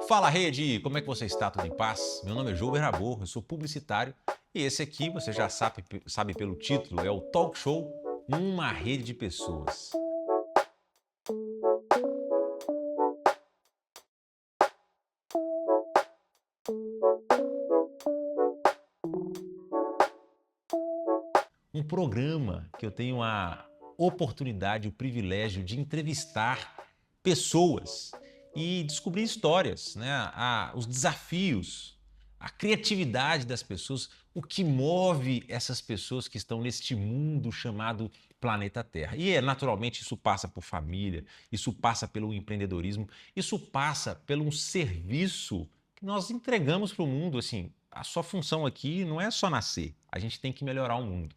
Fala, rede! Como é que você está? Tudo em paz? Meu nome é João Bernabor, eu sou publicitário e esse aqui, você já sabe pelo título, é o Talk Show Uma Rede de Pessoas. Um programa que eu tenho a oportunidade, o privilégio de entrevistar pessoas e descobrir histórias, né? Os desafios, a criatividade das pessoas, o que move essas pessoas que estão neste mundo chamado planeta Terra. E naturalmente isso passa por família, isso passa pelo empreendedorismo, isso passa pelo um serviço que nós entregamos para o mundo. Assim, a sua função aqui não é só nascer, a gente tem que melhorar o mundo.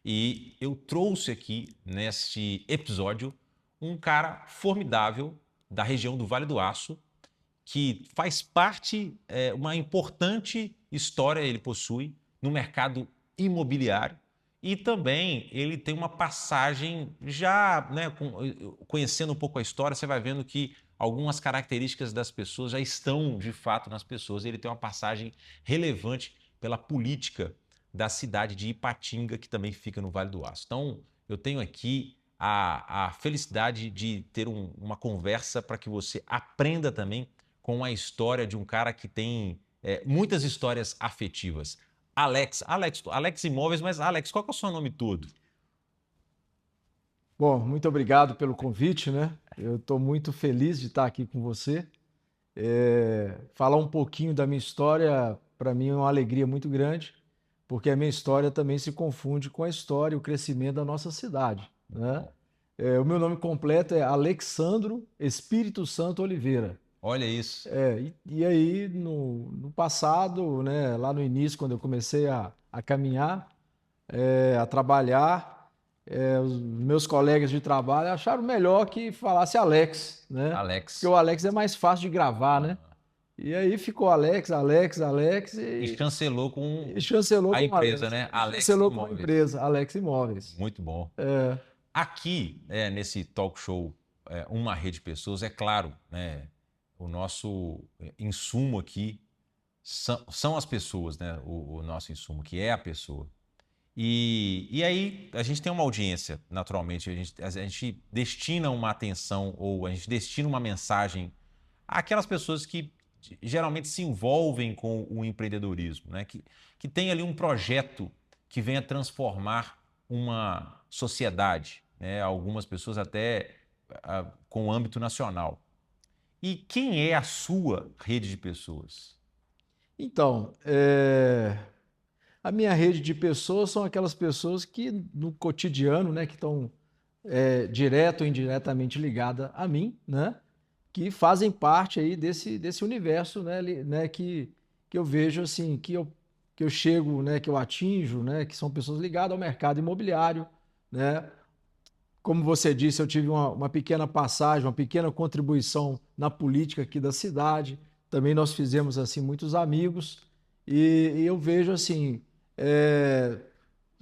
E eu trouxe aqui, neste episódio, um cara formidável da região do Vale do Aço, que faz parte, uma importante história ele possui no mercado imobiliário e também ele tem uma passagem já, né, conhecendo um pouco a história, você vai vendo que algumas características das pessoas já estão de fato nas pessoas. Ele tem uma passagem relevante pela política da cidade de Ipatinga, que também fica no Vale do Aço. Então, eu tenho aqui a felicidade de ter uma conversa para que você aprenda também com a história de um cara que tem muitas histórias afetivas. Alex Imóveis, mas Alex, qual que é o seu nome todo? Bom, muito obrigado pelo convite, né? Eu estou muito feliz de estar aqui com você. Falar um pouquinho da minha história, para mim, é uma alegria muito grande, porque a minha história também se confunde com a história e o crescimento da nossa cidade, Muito né? bom. O meu nome completo é Alexandro Espírito Santo Oliveira. Olha isso. E aí, no passado, né, lá no início, quando eu comecei a caminhar, a trabalhar, os meus colegas de trabalho acharam melhor que falasse Alex, né? Porque Alex. o Alex é mais fácil de gravar, né? Ah, E aí ficou Alex, Alex, Alex e chancelou com e chancelou a com empresa, Alex. né? E Alex chancelou com a Imóveis. empresa, Alex Imóveis. Muito bom. É, Aqui, nesse talk show, Uma Rede de Pessoas, é claro, né? O nosso insumo aqui são as pessoas, né? O nosso insumo, que é a pessoa. E aí a gente tem uma audiência, naturalmente, a gente destina uma atenção ou a gente destina uma mensagem àquelas pessoas que geralmente se envolvem com o empreendedorismo, né? Que tem ali um projeto que venha transformar uma sociedade, né? Algumas pessoas até com o âmbito nacional. E quem é a sua rede de pessoas? Então, a minha rede de pessoas são aquelas pessoas que no cotidiano, né, que estão direto ou indiretamente ligadas a mim, né, que fazem parte aí desse universo, né, que eu vejo assim, que eu chego, né, que eu atinjo, né, que são pessoas ligadas ao mercado imobiliário, né. Como você disse, eu tive uma pequena passagem, uma pequena contribuição na política aqui da cidade. Também nós fizemos assim muitos amigos e eu vejo assim, é,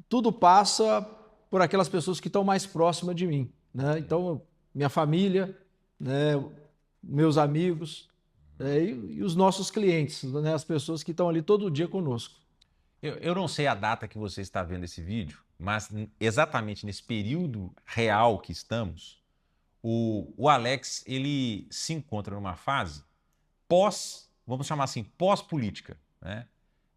tudo passa por aquelas pessoas que estão mais próximas de mim, né? Então, minha família, né, meus amigos, e os nossos clientes, né, as pessoas que estão ali todo dia conosco. Eu não sei a data que você está vendo esse vídeo, mas exatamente nesse período real que estamos, o Alex ele se encontra numa fase vamos chamar assim, pós-política, né?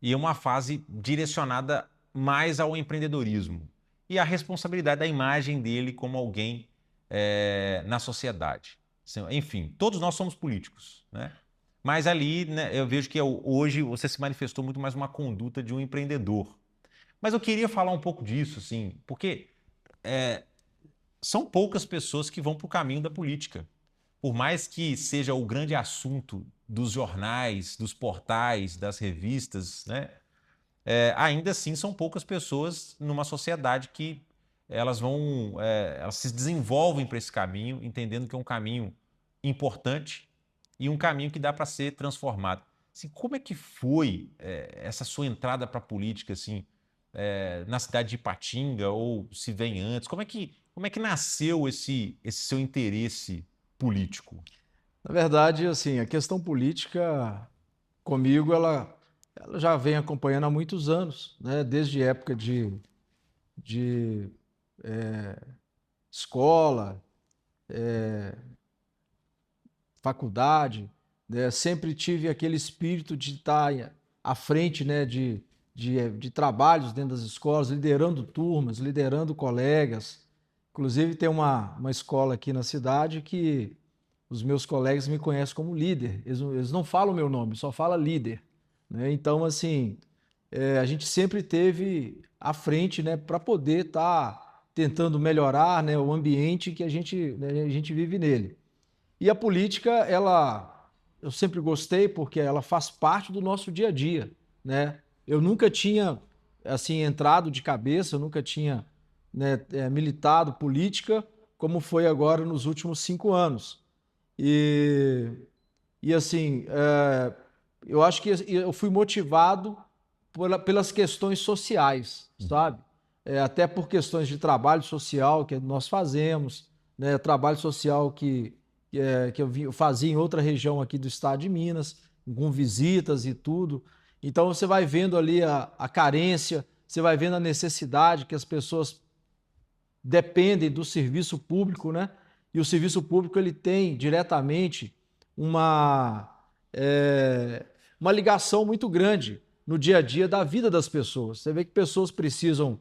E é uma fase direcionada mais ao empreendedorismo e à responsabilidade da imagem dele como alguém na sociedade. Enfim, todos nós somos políticos, né? Mas ali, né, eu vejo que hoje você se manifestou muito mais uma conduta de um empreendedor. Mas eu queria falar um pouco disso, assim, porque são poucas pessoas que vão para o caminho da política. Por mais que seja o grande assunto dos jornais, dos portais, das revistas, né? Ainda assim são poucas pessoas numa sociedade que elas se desenvolvem para esse caminho, entendendo que é um caminho importante e um caminho que dá para ser transformado. Assim, como é que foi essa sua entrada para a política, assim, na cidade de Ipatinga, ou se vem antes? Como é que nasceu esse seu interesse político? Na verdade, assim, a questão política comigo, ela já vem acompanhando há muitos anos, né? Desde época de escola, faculdade, né? Sempre tive aquele espírito de estar à frente, né? De trabalhos dentro das escolas, liderando turmas, liderando colegas. Inclusive, tem uma escola aqui na cidade que os meus colegas me conhecem como líder. Eles não falam o meu nome, só fala líder, né? Então, assim, a gente sempre teve à frente, né, para poder estar tentando melhorar, né, o ambiente que né, a gente vive nele. E a política, eu sempre gostei porque ela faz parte do nosso dia a dia, né? Eu nunca tinha, assim, entrado de cabeça, eu nunca tinha, né, militado política, como foi agora nos últimos 5 anos. E, e assim, eu acho que eu fui motivado pelas questões sociais, sabe? Até por questões de trabalho social que nós fazemos, né? Trabalho social que eu fazia em outra região aqui do estado de Minas, com visitas e tudo. Então você vai vendo ali a carência, você vai vendo a necessidade que as pessoas dependem do serviço público, né? E o serviço público ele tem diretamente uma, uma ligação muito grande no dia a dia da vida das pessoas. Você vê que pessoas precisam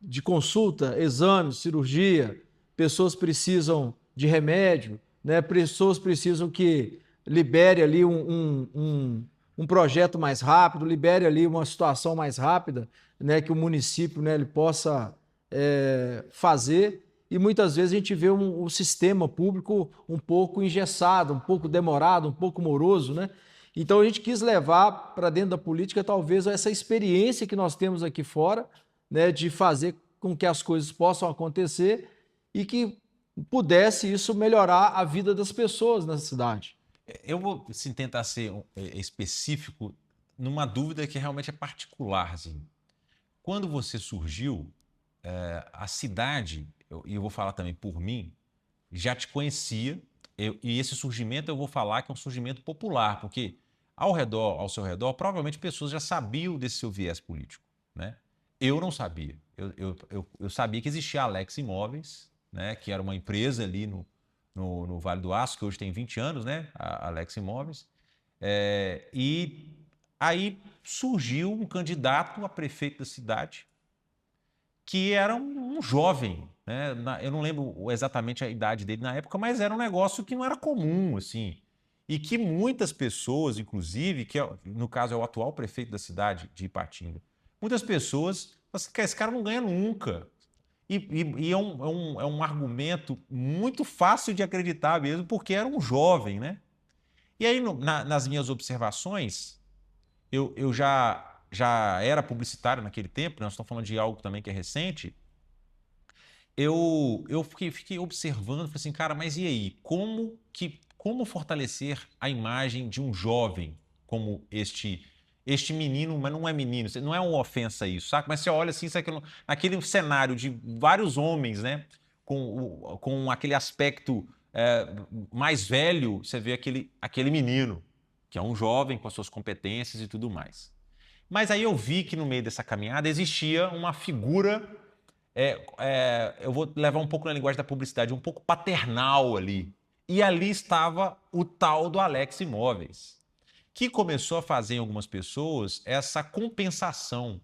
de consulta, exames, cirurgia, pessoas precisam de remédio, né? Pessoas precisam que libere ali um projeto mais rápido, libere ali uma situação mais rápida, né? Que o município, né, ele possa fazer. E muitas vezes a gente vê um sistema público um pouco engessado, um pouco demorado, um pouco moroso, né? Então a gente quis levar para dentro da política talvez essa experiência que nós temos aqui fora, né, de fazer com que as coisas possam acontecer e que pudesse isso melhorar a vida das pessoas na cidade. Eu vou assim, tentar ser específico numa dúvida que realmente é particular. Assim. Quando você surgiu, a cidade, e eu vou falar também por mim, já te conhecia, e esse surgimento eu vou falar que é um surgimento popular, porque ao seu redor, provavelmente pessoas já sabiam desse seu viés político, né? Eu não sabia. Eu sabia que existia a Alex Imóveis, né? Que era uma empresa ali no Vale do Aço, que hoje tem 20 anos, né? A Alex Imóveis. E aí surgiu um candidato a prefeito da cidade, que era um jovem, né? Eu não lembro exatamente a idade dele na época, mas era um negócio que não era comum, assim. E que muitas pessoas, inclusive, no caso é o atual prefeito da cidade de Ipatinga, muitas pessoas falam assim, "Cara, esse cara não ganha nunca." E é um argumento muito fácil de acreditar mesmo, porque era um jovem, né? E aí, nas minhas observações, eu já era publicitário naquele tempo, nós estamos falando de algo também que é recente. Eu fiquei observando, falei assim, cara, mas e aí? Como fortalecer a imagem de um jovem como este menino, mas não é menino, não é uma ofensa isso, saca? Mas você olha assim, sabe, naquele cenário de vários homens, né? Com aquele aspecto mais velho, você vê aquele menino, que é um jovem com as suas competências e tudo mais. Mas aí eu vi que no meio dessa caminhada existia uma figura, eu vou levar um pouco na linguagem da publicidade, um pouco paternal ali. E ali estava o tal do Alex Imóveis, que começou a fazer em algumas pessoas essa compensação.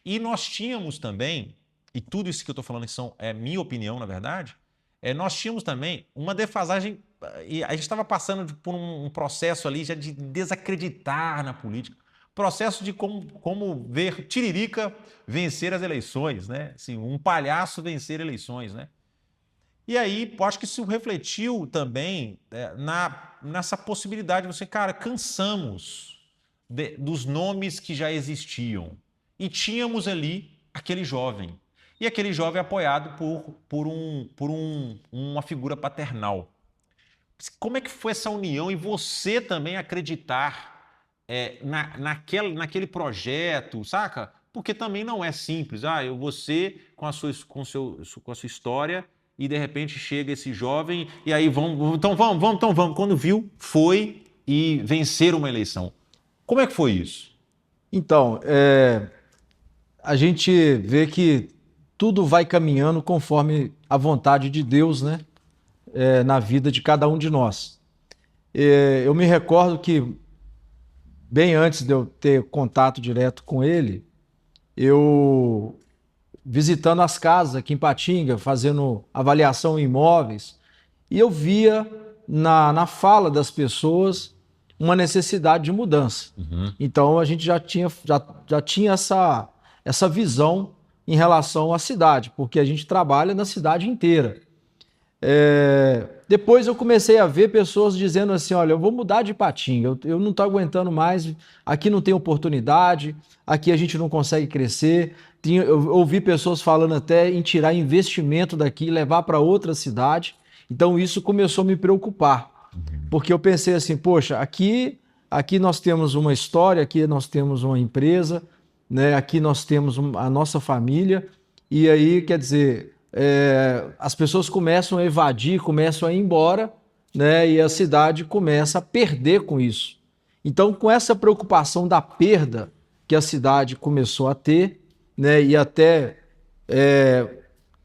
E nós tínhamos também, e tudo isso que eu estou falando que é minha opinião, na verdade, nós tínhamos também uma defasagem, e a gente estava passando por um processo ali já de desacreditar na política, processo de como ver Tiririca vencer as eleições, né? Assim, um palhaço vencer eleições, né? E aí, eu acho que isso refletiu também nessa possibilidade de você, cara, cansamos dos nomes que já existiam. E tínhamos ali aquele jovem. E aquele jovem apoiado por uma figura paternal. Como é que foi essa união e você também acreditar naquele projeto, saca? Porque também não é simples. Você com a sua história e de repente chega esse jovem e aí vamos. Quando viu, foi e vencer uma eleição. Como é que foi isso? Então, a gente vê que tudo vai caminhando conforme a vontade de Deus, né? Na vida de cada um de nós. Eu me recordo que, bem antes de eu ter contato direto com ele, eu visitando as casas aqui em Patinga, fazendo avaliação em imóveis, e eu via na fala das pessoas uma necessidade de mudança. Então a gente já tinha essa visão em relação à cidade, porque a gente trabalha na cidade inteira. Depois eu comecei a ver pessoas dizendo assim, olha, eu vou mudar de Patinga, eu não estou aguentando mais, aqui não tem oportunidade, aqui a gente não consegue crescer. Eu ouvi pessoas falando até em tirar investimento daqui e levar para outra cidade. Então isso começou a me preocupar, porque eu pensei assim, poxa, aqui nós temos uma história, aqui nós temos uma empresa, né? Aqui nós temos a nossa família, e aí, quer dizer, as pessoas começam a evadir, começam a ir embora, né? E a cidade começa a perder com isso. Então, com essa preocupação da perda que a cidade começou a ter, né? E até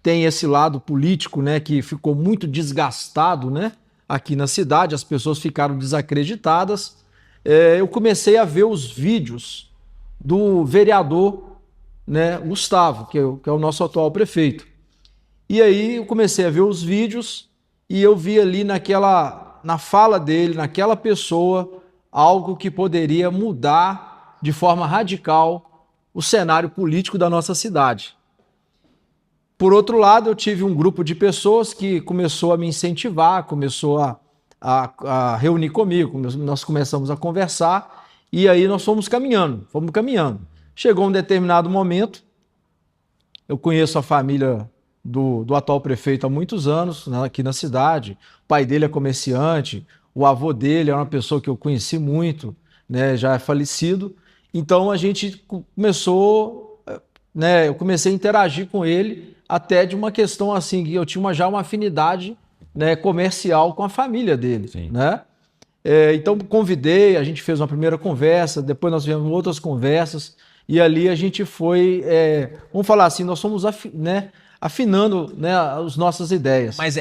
tem esse lado político, né? Que ficou muito desgastado, né? Aqui na cidade, as pessoas ficaram desacreditadas. Eu comecei a ver os vídeos do vereador, né? Gustavo, que é o nosso atual prefeito. E aí eu comecei a ver os vídeos e eu vi ali na fala dele, naquela pessoa, algo que poderia mudar de forma radical o cenário político da nossa cidade. Por outro lado, eu tive um grupo de pessoas que começou a me incentivar, começou a reunir comigo, nós começamos a conversar e aí nós fomos caminhando. Chegou um determinado momento, eu conheço a família do atual prefeito há muitos anos, né, aqui na cidade. O pai dele é comerciante, o avô dele é uma pessoa que eu conheci muito, né, já é falecido. Então a gente começou, né, eu comecei a interagir com ele até de uma questão assim, que eu tinha já uma afinidade, né, comercial com a família dele, né? Então convidei, a gente fez uma primeira conversa, depois nós tivemos outras conversas e ali a gente foi, vamos falar assim, nós fomos afinando, né, as nossas ideias. Mas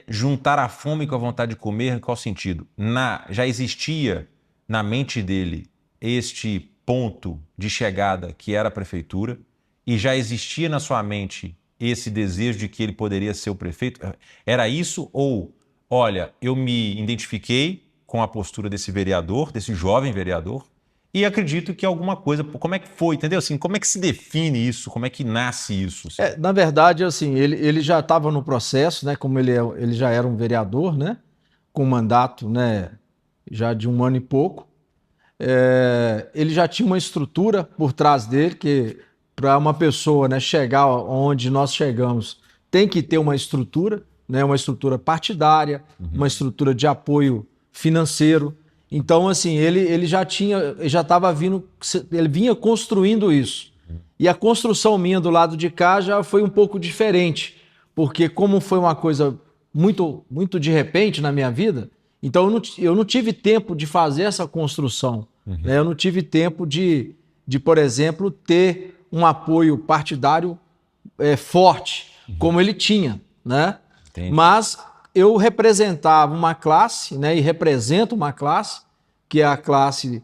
juntar a fome com a vontade de comer, em qual sentido? Já existia na mente dele este ponto de chegada que era a prefeitura e já existia na sua mente esse desejo de que ele poderia ser o prefeito? Era isso ou, olha, eu me identifiquei com a postura desse vereador, desse jovem vereador, e acredito que alguma coisa, como é que foi, entendeu? Assim, como é que se define isso? Como é que nasce isso? Assim? Na verdade, assim, ele já estava no processo, né? Como ele já era um vereador, né? Com mandato, né? Já de 1 ano e pouco. Ele já tinha uma estrutura por trás dele, que para uma pessoa, né, chegar onde nós chegamos, tem que ter uma estrutura, né? Uma estrutura partidária, uma estrutura de apoio financeiro. Então, assim, ele já estava vindo, ele vinha construindo isso. E a construção minha do lado de cá já foi um pouco diferente, porque como foi uma coisa muito, muito de repente na minha vida, então eu não tive tempo de fazer essa construção. Né? Eu não tive tempo de, por exemplo, ter um apoio partidário forte, como ele tinha, né? Mas eu representava uma classe, né, e represento uma classe, que é a classe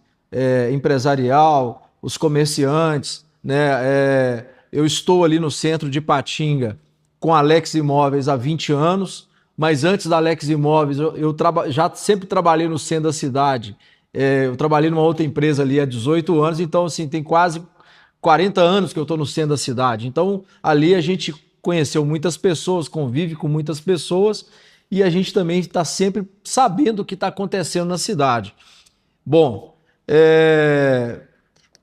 empresarial, os comerciantes, né? Eu estou ali no centro de Patinga com a Alex Imóveis há 20 anos, mas antes da Alex Imóveis eu já sempre trabalhei no centro da cidade. Eu trabalhei numa outra empresa ali há 18 anos, então assim, tem quase 40 anos que eu estou no centro da cidade. Então ali a gente conheceu muitas pessoas, convive com muitas pessoas e a gente também está sempre sabendo o que está acontecendo na cidade. Bom,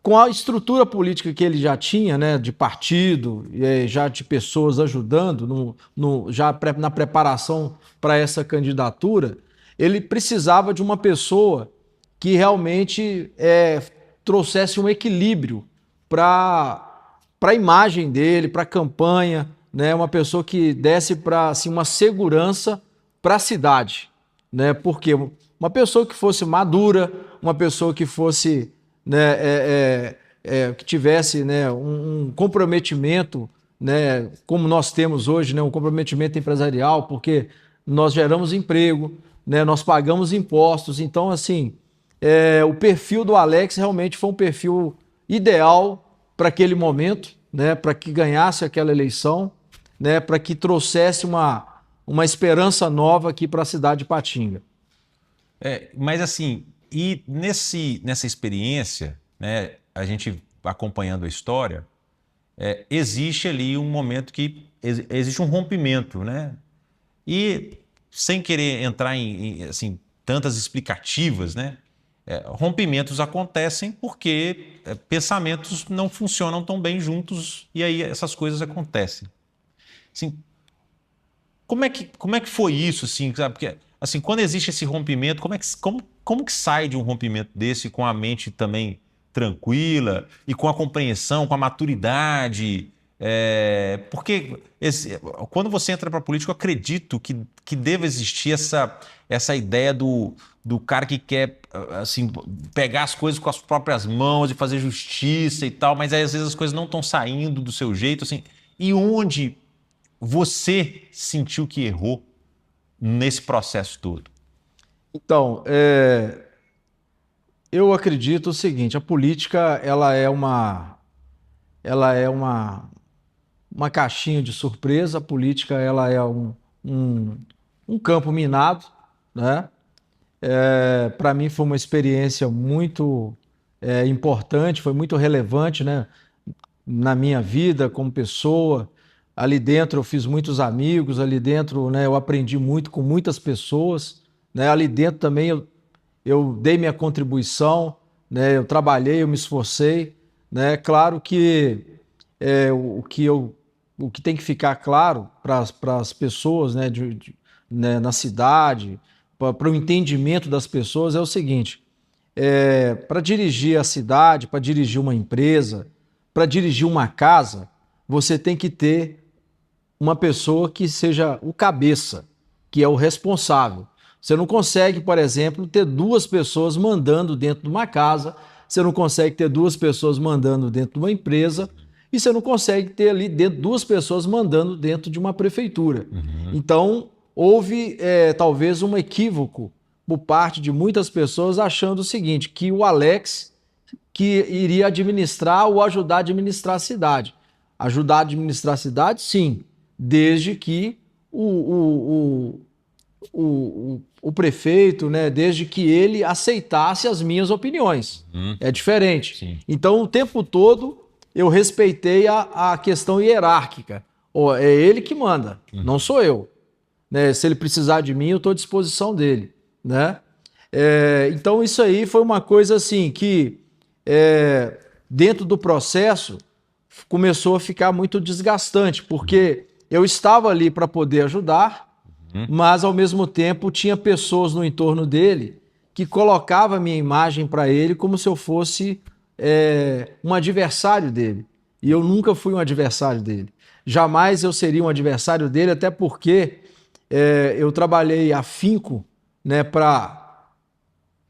com a estrutura política que ele já tinha, né, de partido, já de pessoas ajudando já na preparação para essa candidatura, ele precisava de uma pessoa que realmente trouxesse um equilíbrio para a imagem dele, para a campanha, né, uma pessoa que desse para assim, uma segurança para a cidade, né? Porque uma pessoa que fosse madura, uma pessoa que fosse, né, que tivesse, né, um comprometimento, né, como nós temos hoje, né, um comprometimento empresarial, porque nós geramos emprego, né, nós pagamos impostos. Então, assim, o perfil do Alex realmente foi um perfil ideal para aquele momento, né, para que ganhasse aquela eleição, né, para que trouxesse uma esperança nova aqui para a cidade de Patinga. Mas assim, e nessa experiência, né, a gente acompanhando a história, existe ali um momento que existe um rompimento, né? E sem querer entrar em assim, tantas explicativas, né? Rompimentos acontecem porque pensamentos não funcionam tão bem juntos e aí essas coisas acontecem. Assim, como é que foi isso, assim, sabe? Porque, assim, quando existe esse rompimento, como que sai de um rompimento desse com a mente também tranquila e com a compreensão, com a maturidade? Porque quando você entra para a política, eu acredito que deva existir essa ideia do cara que quer assim, pegar as coisas com as próprias mãos e fazer justiça e tal, mas aí, às vezes as coisas não estão saindo do seu jeito, assim, e onde você sentiu que errou nesse processo todo? Então, eu acredito o seguinte: a política ela é uma caixinha de surpresa. A política ela é um campo minado, né? Para mim foi uma experiência muito importante, foi muito relevante, né, na minha vida como pessoa. Ali dentro eu fiz muitos amigos, ali dentro, né, eu aprendi muito com muitas pessoas, né? Ali dentro também eu dei minha contribuição, né? Eu trabalhei, eu me esforcei, né? Claro que o que tem que ficar claro para as pessoas, né, né, na cidade, para o entendimento das pessoas é o seguinte: para dirigir a cidade, para dirigir uma empresa, para dirigir uma casa, você tem que ter uma pessoa que seja o cabeça, que é o responsável. Você não consegue, por exemplo, ter duas pessoas mandando dentro de uma casa, você não consegue ter duas pessoas mandando dentro de uma empresa, e você não consegue ter ali dentro duas pessoas mandando dentro de uma prefeitura. Então, houve talvez um equívoco por parte de muitas pessoas achando o seguinte, que o Alex que iria administrar ou ajudar a administrar a cidade. Ajudar a administrar a cidade, sim, desde que o prefeito, né, desde que ele aceitasse as minhas opiniões. É diferente. Sim. Então, o tempo todo, eu respeitei a questão hierárquica. É ele que manda, não sou eu. Né? Se ele precisar de mim, eu estou à disposição dele. Né? Então, isso aí foi uma coisa assim que, dentro do processo, começou a ficar muito desgastante, porque eu estava ali para poder ajudar, mas ao mesmo tempo tinha pessoas no entorno dele que colocavam a minha imagem para ele como se eu fosse um adversário dele. E eu nunca fui um adversário dele. Jamais eu seria um adversário dele, até porque eu trabalhei afinco, né, para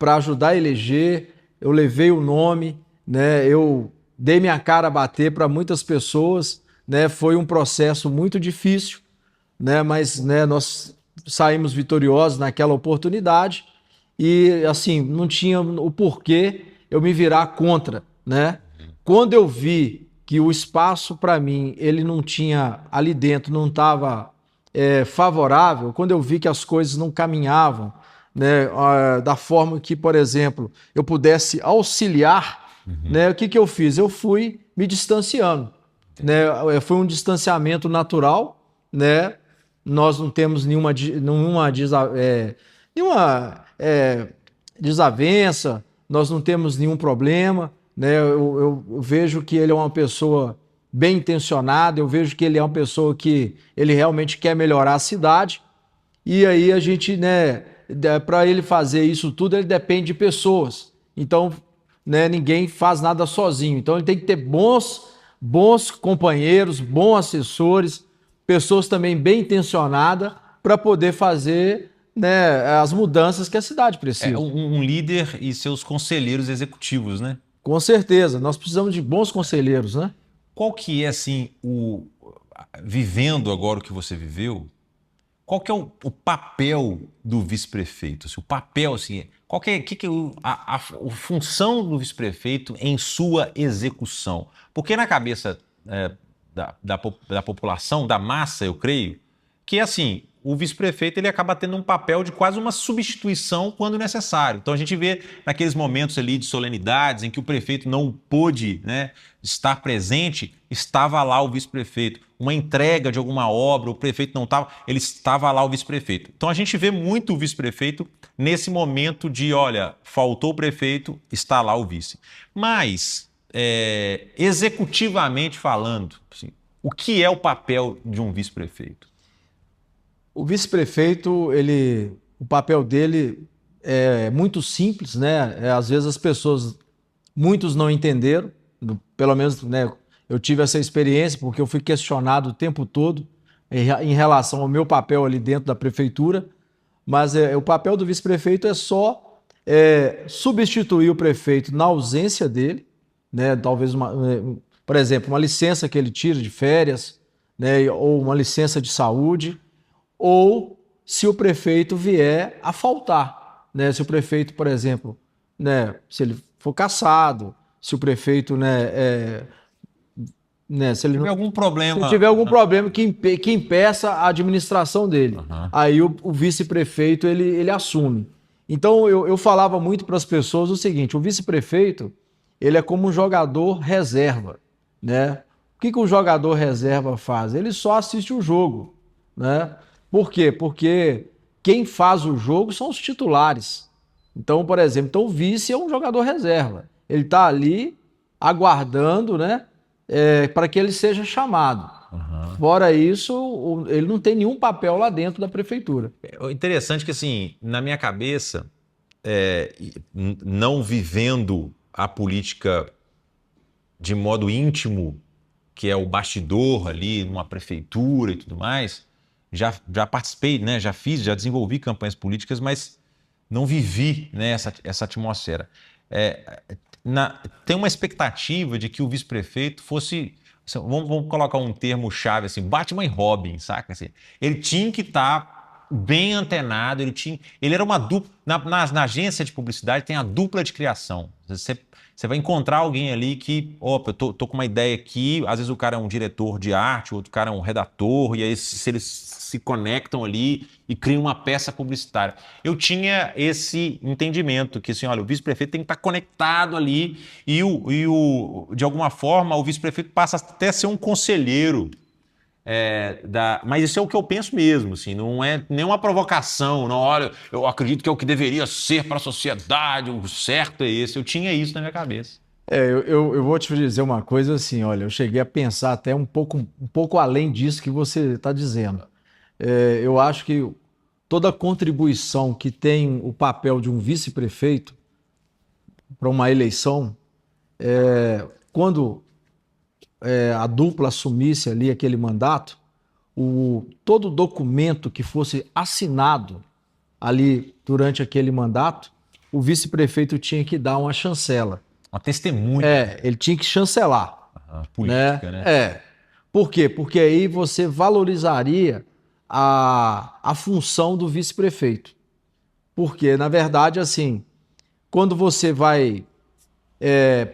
ajudar a eleger, eu levei o nome, né, eu dei minha cara a bater para muitas pessoas, né, foi um processo muito difícil, né, mas, né, nós saímos vitoriosos naquela oportunidade e, assim, não tinha o porquê eu me virar contra, né? Quando eu vi que o espaço para mim, ele não tinha, ali dentro, não estava favorável, quando eu vi que as coisas não caminhavam, né, da forma que, por exemplo, eu pudesse auxiliar, né, o que eu fiz? Eu fui me distanciando, né? Foi um distanciamento natural, né? Nós não temos nenhuma desavença, nós não temos nenhum problema, né? Eu vejo que ele é uma pessoa bem intencionada, eu vejo que ele é uma pessoa que ele realmente quer melhorar a cidade, e aí a gente, né, para ele fazer isso tudo, ele depende de pessoas. Então, né, ninguém faz nada sozinho. Então ele tem que ter bons companheiros, bons assessores, pessoas também bem intencionadas para poder fazer, né, as mudanças que a cidade precisa. Um líder e seus conselheiros executivos, né? Com certeza, nós precisamos de bons conselheiros, né? Qual que é, assim, vivendo agora o que você viveu, qual que é o papel do vice-prefeito? Assim, o papel, assim, qual que é, a função do vice-prefeito em sua execução? Porque na cabeça da população, da massa, eu creio, que assim, o vice-prefeito ele acaba tendo um papel de quase uma substituição quando necessário. Então a gente vê naqueles momentos ali de solenidades em que o prefeito não pôde, né, estar presente, estava lá o vice-prefeito. Uma entrega de alguma obra, o prefeito não estava, ele estava lá o vice-prefeito. Então a gente vê muito o vice-prefeito nesse momento de, olha, faltou o prefeito, está lá o vice. Mas, executivamente falando, assim, o que é o papel de um vice-prefeito? O vice-prefeito, o papel dele é muito simples, né? Às vezes as pessoas, muitos não entenderam, pelo menos, né, eu tive essa experiência porque eu fui questionado o tempo todo em relação ao meu papel ali dentro da prefeitura, mas o papel do vice-prefeito é só substituir o prefeito na ausência dele, né? Talvez, por exemplo, uma licença que ele tira de férias, né, ou uma licença de saúde, ou se o prefeito vier a faltar, né? Se o prefeito, por exemplo, né, se ele for cassado, se o prefeito, se ele tiver algum problema, se tiver algum problema que impeça a administração dele, aí o vice-prefeito ele assume. Então eu falava muito para as pessoas o seguinte: o vice-prefeito ele é como um jogador reserva, né? O que um jogador reserva faz? Ele só assiste o jogo, né? Por quê? Porque quem faz o jogo são os titulares. Então, por exemplo, o vice é um jogador reserva. Ele está ali aguardando, né, para que ele seja chamado. Fora isso, ele não tem nenhum papel lá dentro da prefeitura. É interessante que, assim, na minha cabeça, não vivendo a política de modo íntimo, que é o bastidor ali numa prefeitura e tudo mais, já participei, né, já desenvolvi campanhas políticas, mas não vivi, né, essa atmosfera. Tem uma expectativa de que o vice-prefeito fosse, vamos colocar um termo chave assim, Batman e Robin, saca? Assim, ele tinha que estar bem antenado, ele era uma dupla. Na agência de publicidade tem a dupla de criação. Você vai encontrar alguém ali que, opa, eu tô com uma ideia aqui, às vezes o cara é um diretor de arte, o outro cara é um redator, e aí se eles se conectam ali e criam uma peça publicitária. Eu tinha esse entendimento, que assim, olha, o vice-prefeito tem que estar conectado ali e de alguma forma o vice-prefeito passa até a ser um conselheiro. Mas isso é o que eu penso mesmo, assim, não é nenhuma provocação, não, olha, eu acredito que é o que deveria ser para a sociedade, o certo é esse, eu tinha isso na minha cabeça. Eu vou te dizer uma coisa assim, olha, eu cheguei a pensar até um pouco além disso que você está dizendo. Eu acho que toda contribuição que tem o papel de um vice-prefeito para uma eleição, quando a dupla assumisse ali aquele mandato, todo documento que fosse assinado ali durante aquele mandato, o vice-prefeito tinha que dar uma chancela. Uma testemunha. Ele tinha que chancelar. Política, né? Por quê? Porque aí você valorizaria a função do vice-prefeito. Porque, na verdade, assim, quando você vai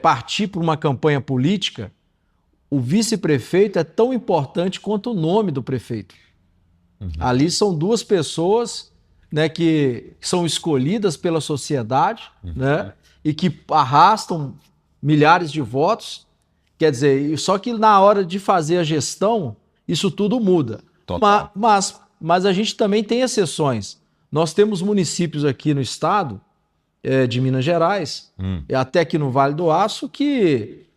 partir para uma campanha política, o vice-prefeito é tão importante quanto o nome do prefeito. Ali são duas pessoas, né, que são escolhidas pela sociedade, né, e que arrastam milhares de votos. Quer dizer, só que na hora de fazer a gestão, isso tudo muda. Mas a gente também tem exceções. Nós temos municípios aqui no estado de Minas Gerais, e até aqui no Vale do Aço, que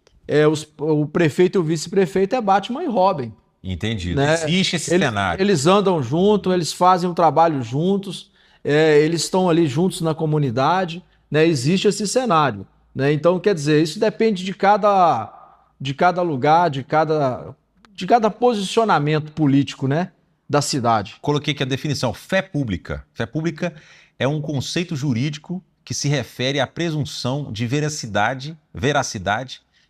o prefeito e o vice-prefeito é Batman e Robin. Entendido. Né? Existe esse cenário. Eles andam juntos, eles fazem um trabalho juntos, eles estão ali juntos na comunidade, né? Existe esse cenário. Né? Então, quer dizer, isso depende de cada lugar, de cada posicionamento político, né, da cidade. Coloquei aqui a definição: fé pública. Fé pública é um conceito jurídico que se refere à presunção de veracidade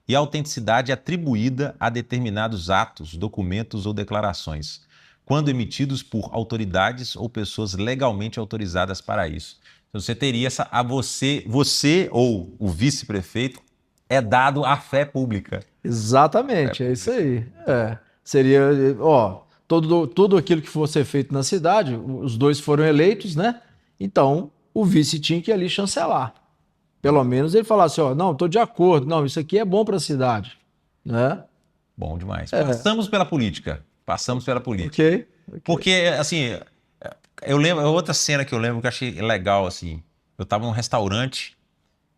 e autenticidade atribuída a determinados atos, documentos ou declarações, quando emitidos por autoridades ou pessoas legalmente autorizadas para isso. Então, você teria você ou o vice-prefeito é dado à fé pública. Exatamente, é isso aí. Seria, ó, tudo aquilo que for ser feito na cidade, os dois foram eleitos, né? Então, o vice tinha que ali chancelar. Pelo menos ele falasse, ó, não, estou de acordo, não, isso aqui é bom para a cidade, né? Bom demais. Passamos pela política. Ok. Porque, assim, eu lembro, outra cena que eu lembro que eu achei legal, assim, eu estava num restaurante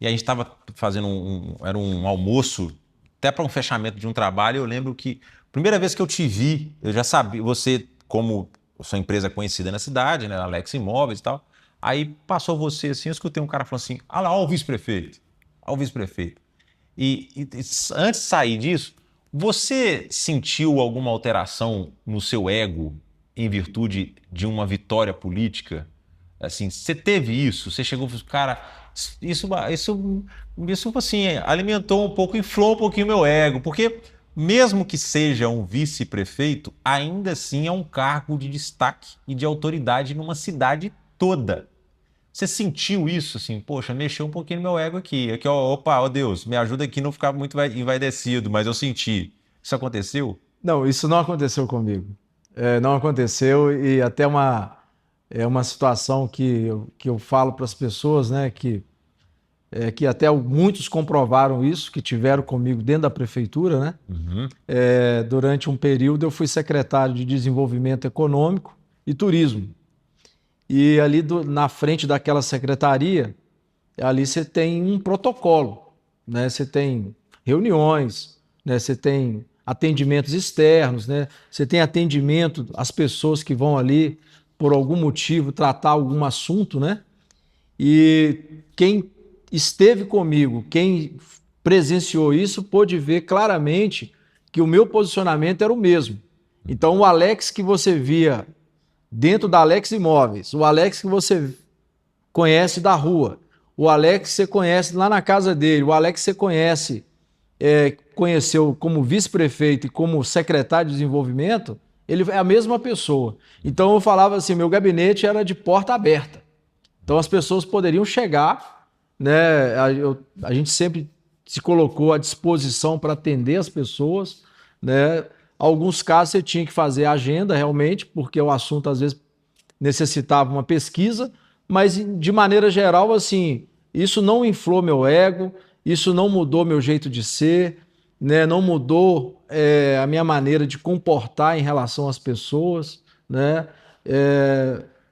e a gente estava fazendo era um almoço, até para um fechamento de um trabalho. Eu lembro que, primeira vez que eu te vi, eu já sabia, você, como sua empresa é conhecida na cidade, né, Alex Imóveis e tal, aí passou você assim, eu escutei um cara falando assim, ah lá, ó o vice-prefeito, ó o vice-prefeito. E antes de sair disso, você sentiu alguma alteração no seu ego em virtude de uma vitória política? Assim, você teve isso? Você chegou e falou, cara, isso assim, alimentou um pouco, inflou um pouquinho o meu ego, porque mesmo que seja um vice-prefeito, ainda assim é um cargo de destaque e de autoridade numa cidade toda. Você sentiu isso, assim, poxa, mexeu um pouquinho no meu ego aqui. Aqui, ó, opa, ó Deus, me ajuda aqui a não ficar muito envaidecido, mas eu senti. Isso aconteceu? Não, isso não aconteceu comigo. Não aconteceu e até é uma situação que eu falo para as pessoas, né, que até muitos comprovaram isso, que tiveram comigo dentro da prefeitura, né? Uhum. Durante um período eu fui secretário de Desenvolvimento Econômico e Turismo. E ali na frente daquela secretaria, ali você tem um protocolo, né? Você tem reuniões, né? Você tem atendimentos externos, né? Você tem atendimento às pessoas que vão ali por algum motivo tratar algum assunto, né? E quem esteve comigo, quem presenciou isso, pôde ver claramente que o meu posicionamento era o mesmo. Então, o Alex que você via dentro da Alex Imóveis, o Alex que você conhece da rua, o Alex que você conhece lá na casa dele, o Alex que você conheceu como vice-prefeito e como secretário de desenvolvimento, ele é a mesma pessoa. Então eu falava assim, meu gabinete era de porta aberta. Então as pessoas poderiam chegar, né? A gente sempre se colocou à disposição para atender as pessoas, né? Alguns casos você tinha que fazer agenda realmente, porque o assunto às vezes necessitava uma pesquisa, mas de maneira geral, assim, isso não inflou meu ego, isso não mudou meu jeito de ser, né? Não mudou a minha maneira de comportar em relação às pessoas, né?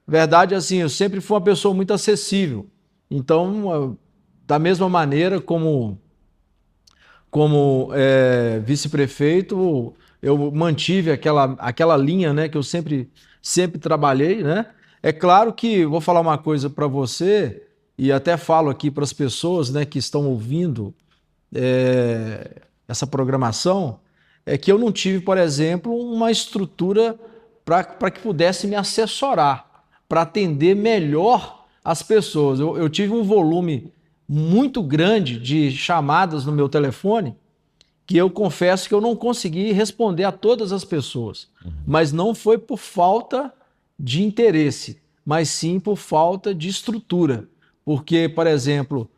Verdade, assim, eu sempre fui uma pessoa muito acessível. Então, da mesma maneira como vice-prefeito, eu mantive aquela linha, né, que eu sempre trabalhei, né? É claro que vou falar uma coisa para você e até falo aqui para as pessoas, né, que estão ouvindo essa programação, é que eu não tive, por exemplo, uma estrutura para que pudesse me assessorar, para atender melhor as pessoas. Eu tive um volume muito grande de chamadas no meu telefone que eu confesso que eu não consegui responder a todas as pessoas. Mas não foi por falta de interesse, mas sim por falta de estrutura. Porque, por exemplo,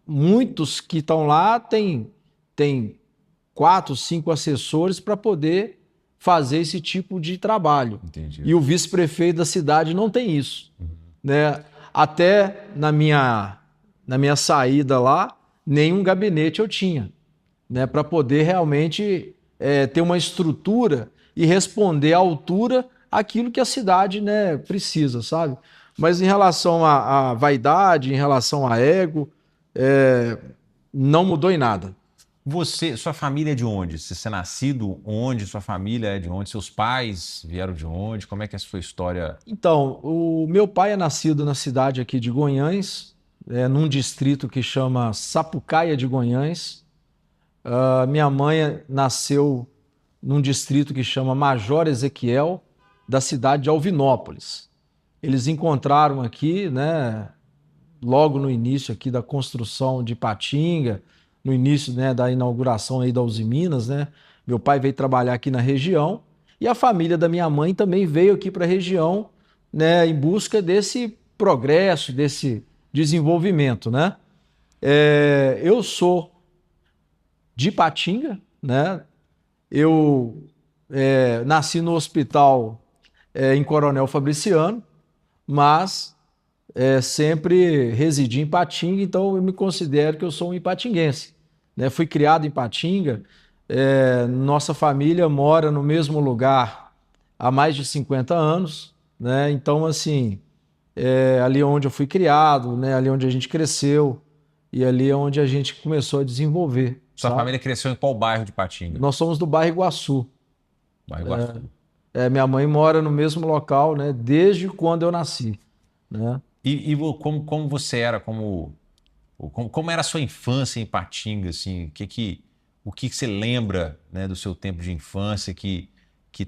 muitos que estão lá têm 4, 5 assessores para poder fazer esse tipo de trabalho. Entendi. E o vice-prefeito da cidade não tem isso. Né? Até na minha saída lá, nenhum gabinete eu tinha, né? Para poder realmente ter uma estrutura e responder à altura aquilo que a cidade, né, precisa, sabe? Mas em relação à vaidade, em relação a ego, não mudou em nada. Sua família é de onde? Você é nascido onde? Sua família é de onde? Seus pais vieram de onde? Como é que é a sua história? Então, o meu pai é nascido na cidade aqui de Guanhães, num distrito que chama Sapucaia de Guanhães. Minha mãe nasceu num distrito que chama Major Ezequiel, da cidade de Alvinópolis. Eles encontraram aqui, né, logo no início aqui da construção de Ipatinga, no início, né, da inauguração aí da Usiminas, né? Meu pai veio trabalhar aqui na região e a família da minha mãe também veio aqui para a região, né, em busca desse progresso, desse desenvolvimento, né? Eu sou de Ipatinga, né? Eu nasci no hospital em Coronel Fabriciano, mas sempre residi em Ipatinga, então eu me considero que eu sou um ipatinguense, né? Fui criado em Ipatinga, nossa família mora no mesmo lugar há mais de 50 anos, né? Então, assim, ali onde eu fui criado, né? Ali onde a gente cresceu e ali é onde a gente começou a desenvolver, Sua sabe? família cresceu em qual bairro de Patinga? Nós somos do bairro Iguaçu. Bairro Iguaçu. Minha mãe mora no mesmo local, né? Desde quando eu nasci, né? Como você era, como era a sua infância em Patinga, assim, o que você lembra, né, do seu tempo de infância que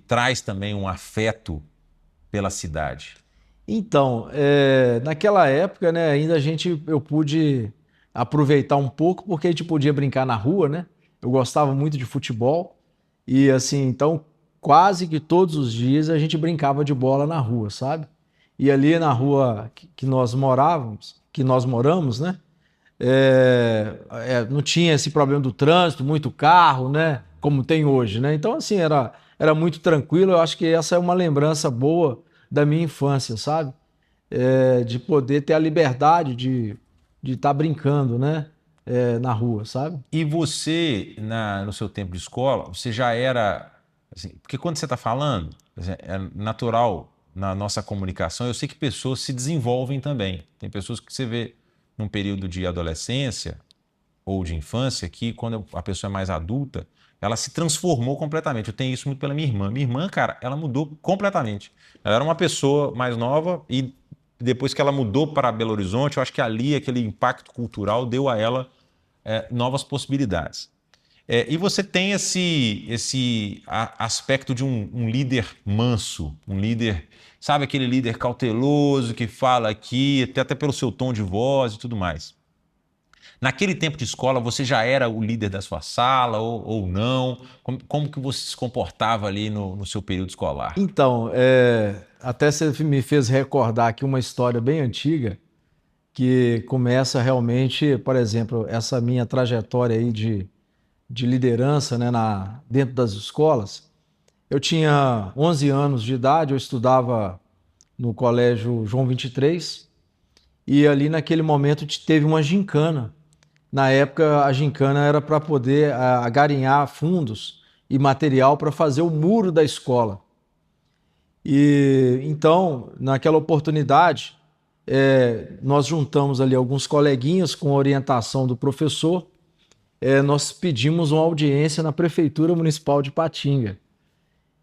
traz também um afeto pela cidade? Então, naquela época, né, eu pude aproveitar um pouco porque a gente podia brincar na rua, né? Eu gostava muito de futebol e assim, então quase que todos os dias a gente brincava de bola na rua, sabe? E ali na rua que nós morávamos, que nós moramos, né? Não tinha esse problema do trânsito, muito carro, né? Como tem hoje, né? Então, assim, era muito tranquilo. Eu acho que essa é uma lembrança boa da minha infância, sabe? De poder ter a liberdade de estar brincando, né? Na rua, sabe? E você, no seu tempo de escola, você já era, assim, porque quando você está falando, assim, é natural na nossa comunicação, eu sei que pessoas se desenvolvem também. Tem pessoas que você vê num período de adolescência ou de infância que quando a pessoa é mais adulta, ela se transformou completamente. Eu tenho isso muito pela minha irmã. Minha irmã, cara, ela mudou completamente. Ela era uma pessoa mais nova e depois que ela mudou para Belo Horizonte, eu acho que ali aquele impacto cultural deu a ela novas possibilidades. E você tem esse aspecto de um líder manso, um líder, sabe, aquele líder cauteloso que fala aqui, até pelo seu tom de voz e tudo mais. Naquele tempo de escola, você já era o líder da sua sala ou não? Como que você se comportava ali no seu período escolar? Então, até você me fez recordar aqui uma história bem antiga que começa realmente, por exemplo, essa minha trajetória aí de liderança, né, dentro das escolas. Eu tinha 11 anos de idade, eu estudava no colégio João 23 e ali naquele momento teve uma gincana. Na época, a gincana era para poder agarinhar fundos e material para fazer o muro da escola. E então, naquela oportunidade, nós juntamos ali alguns coleguinhas com orientação do professor. Nós pedimos uma audiência na Prefeitura Municipal de Ipatinga.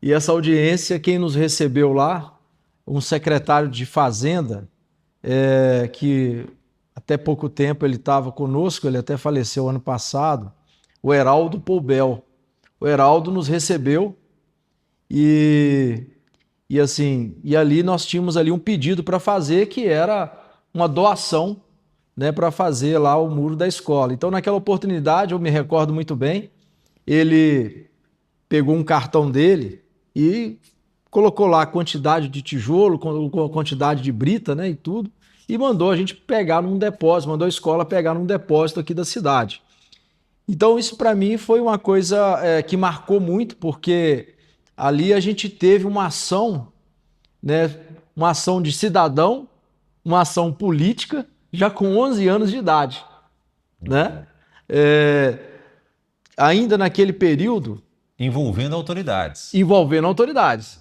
E essa audiência, quem nos recebeu lá, um secretário de Fazenda, que até pouco tempo ele estava conosco, ele até faleceu ano passado, o Heraldo Poubel. O Heraldo nos recebeu e, e ali nós tínhamos ali um pedido para fazer, que era uma doação, né, para fazer lá o muro da escola. Então, naquela oportunidade, eu me recordo muito bem, ele pegou um cartão dele e colocou lá a quantidade de tijolo, colocou a quantidade de brita, né, e tudo, e mandou a gente pegar num depósito, mandou a escola pegar num depósito aqui da cidade. Então, isso para mim foi uma coisa que marcou muito, porque ali a gente teve uma ação, né, uma ação de cidadão, uma ação política, já com 11 anos de idade, né? Ainda naquele período, Envolvendo autoridades. envolvendo autoridades.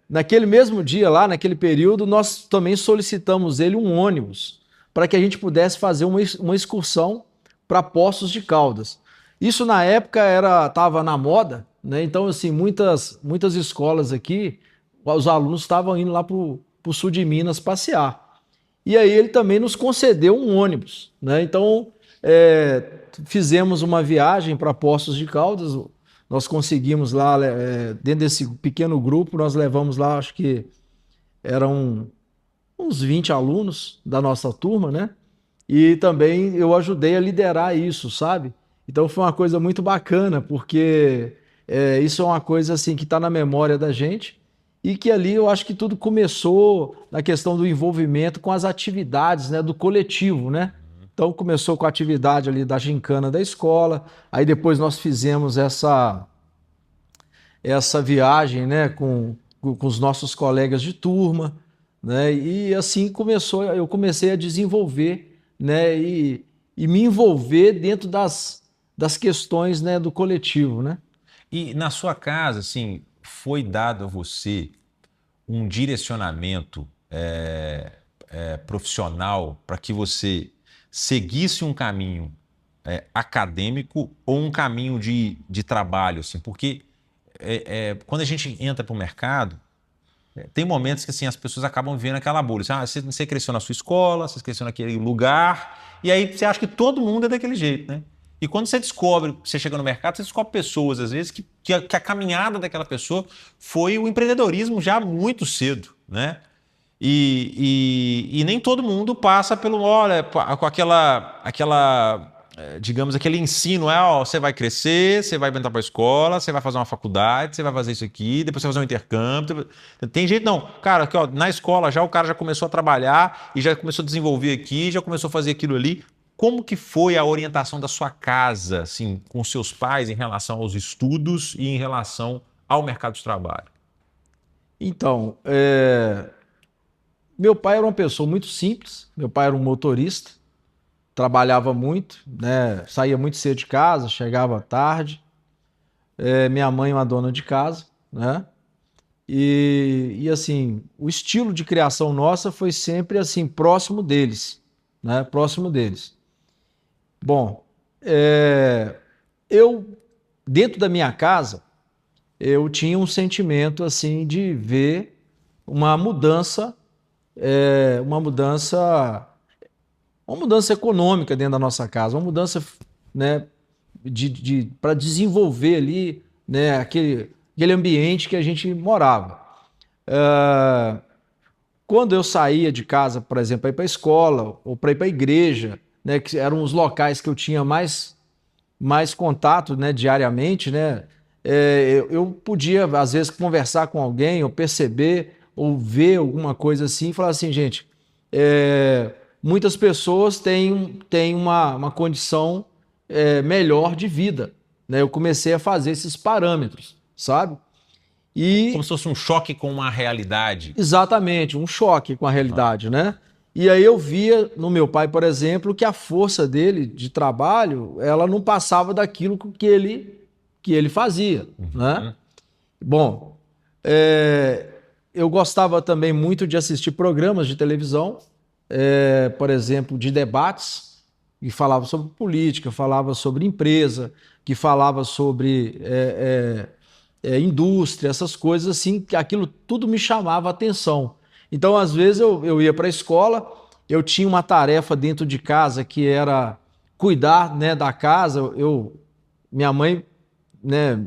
Naquele mesmo dia lá, naquele período, nós também solicitamos ele um ônibus para que a gente pudesse fazer uma excursão para Poços de Caldas. Isso na época estava na moda, né? Então, assim, muitas escolas aqui, os alunos estavam indo lá para o sul de Minas passear. E aí ele também nos concedeu um ônibus, né? Então, fizemos uma viagem para Poços de Caldas, nós conseguimos lá, dentro desse pequeno grupo, nós levamos lá, acho que eram uns 20 alunos da nossa turma, né? E também eu ajudei a liderar isso, sabe? Então foi uma coisa muito bacana, porque isso é uma coisa assim que está na memória da gente e que ali eu acho que tudo começou na questão do envolvimento com as atividades, né, do coletivo, né? Então começou com a atividade ali da gincana da escola, aí depois nós fizemos essa viagem, né, com os nossos colegas de turma, né? E assim eu comecei a desenvolver, né, e me envolver dentro das questões, né, do coletivo, né? E na sua casa, assim, foi dado a você um direcionamento profissional para que você seguisse um caminho acadêmico ou um caminho de trabalho, assim? Porque quando a gente entra para o mercado, tem momentos que assim, as pessoas acabam vendo aquela bolha. Assim, você cresceu na sua escola, você cresceu naquele lugar, e aí você acha que todo mundo é daquele jeito, né? E quando você descobre, você chega no mercado, você descobre pessoas, às vezes, que a caminhada daquela pessoa foi o empreendedorismo já muito cedo, né? E nem todo mundo passa olha, com digamos, aquele ensino, ó, você vai crescer, você vai entrar para a escola, você vai fazer uma faculdade, você vai fazer isso aqui, depois você vai fazer um intercâmbio. Tem jeito não. Cara, aqui, ó, na escola o cara já começou a trabalhar e já começou a desenvolver aqui, já começou a fazer aquilo ali. Como que foi a orientação da sua casa, assim, com seus pais em relação aos estudos e em relação ao mercado de trabalho? Então, meu pai era uma pessoa muito simples, meu pai era um motorista, trabalhava muito, né? Saía muito cedo de casa, chegava tarde. Minha mãe é uma dona de casa, né? E assim, o estilo de criação nossa foi sempre assim, próximo deles, né? Próximo deles. Bom, eu, dentro da minha casa, eu tinha um sentimento assim de ver uma mudança, uma mudança, uma mudança econômica dentro da nossa casa, uma mudança, né, para desenvolver ali, né, aquele ambiente que a gente morava. Quando eu saía de casa, por exemplo, para ir para a escola ou para ir para a igreja, né, que eram os locais que eu tinha mais contato, né, diariamente, né, eu podia, às vezes, conversar com alguém ou perceber ou ver alguma coisa assim e falar assim, gente, muitas pessoas têm uma condição melhor de vida, né? Eu comecei a fazer esses parâmetros, sabe? Como E se fosse um choque com uma realidade. exatamente, um choque com a realidade, né? E aí eu via no meu pai, por exemplo, que a força dele de trabalho, ela não passava daquilo que ele fazia, né? Bom, eu gostava também muito de assistir programas de televisão, por exemplo, de debates, que falava sobre política, falava sobre empresa, que falava sobre indústria, essas coisas assim, que aquilo tudo me chamava a atenção. Então, às vezes, eu ia para a escola, eu tinha uma tarefa dentro de casa que era cuidar, né, da casa. Minha mãe, né,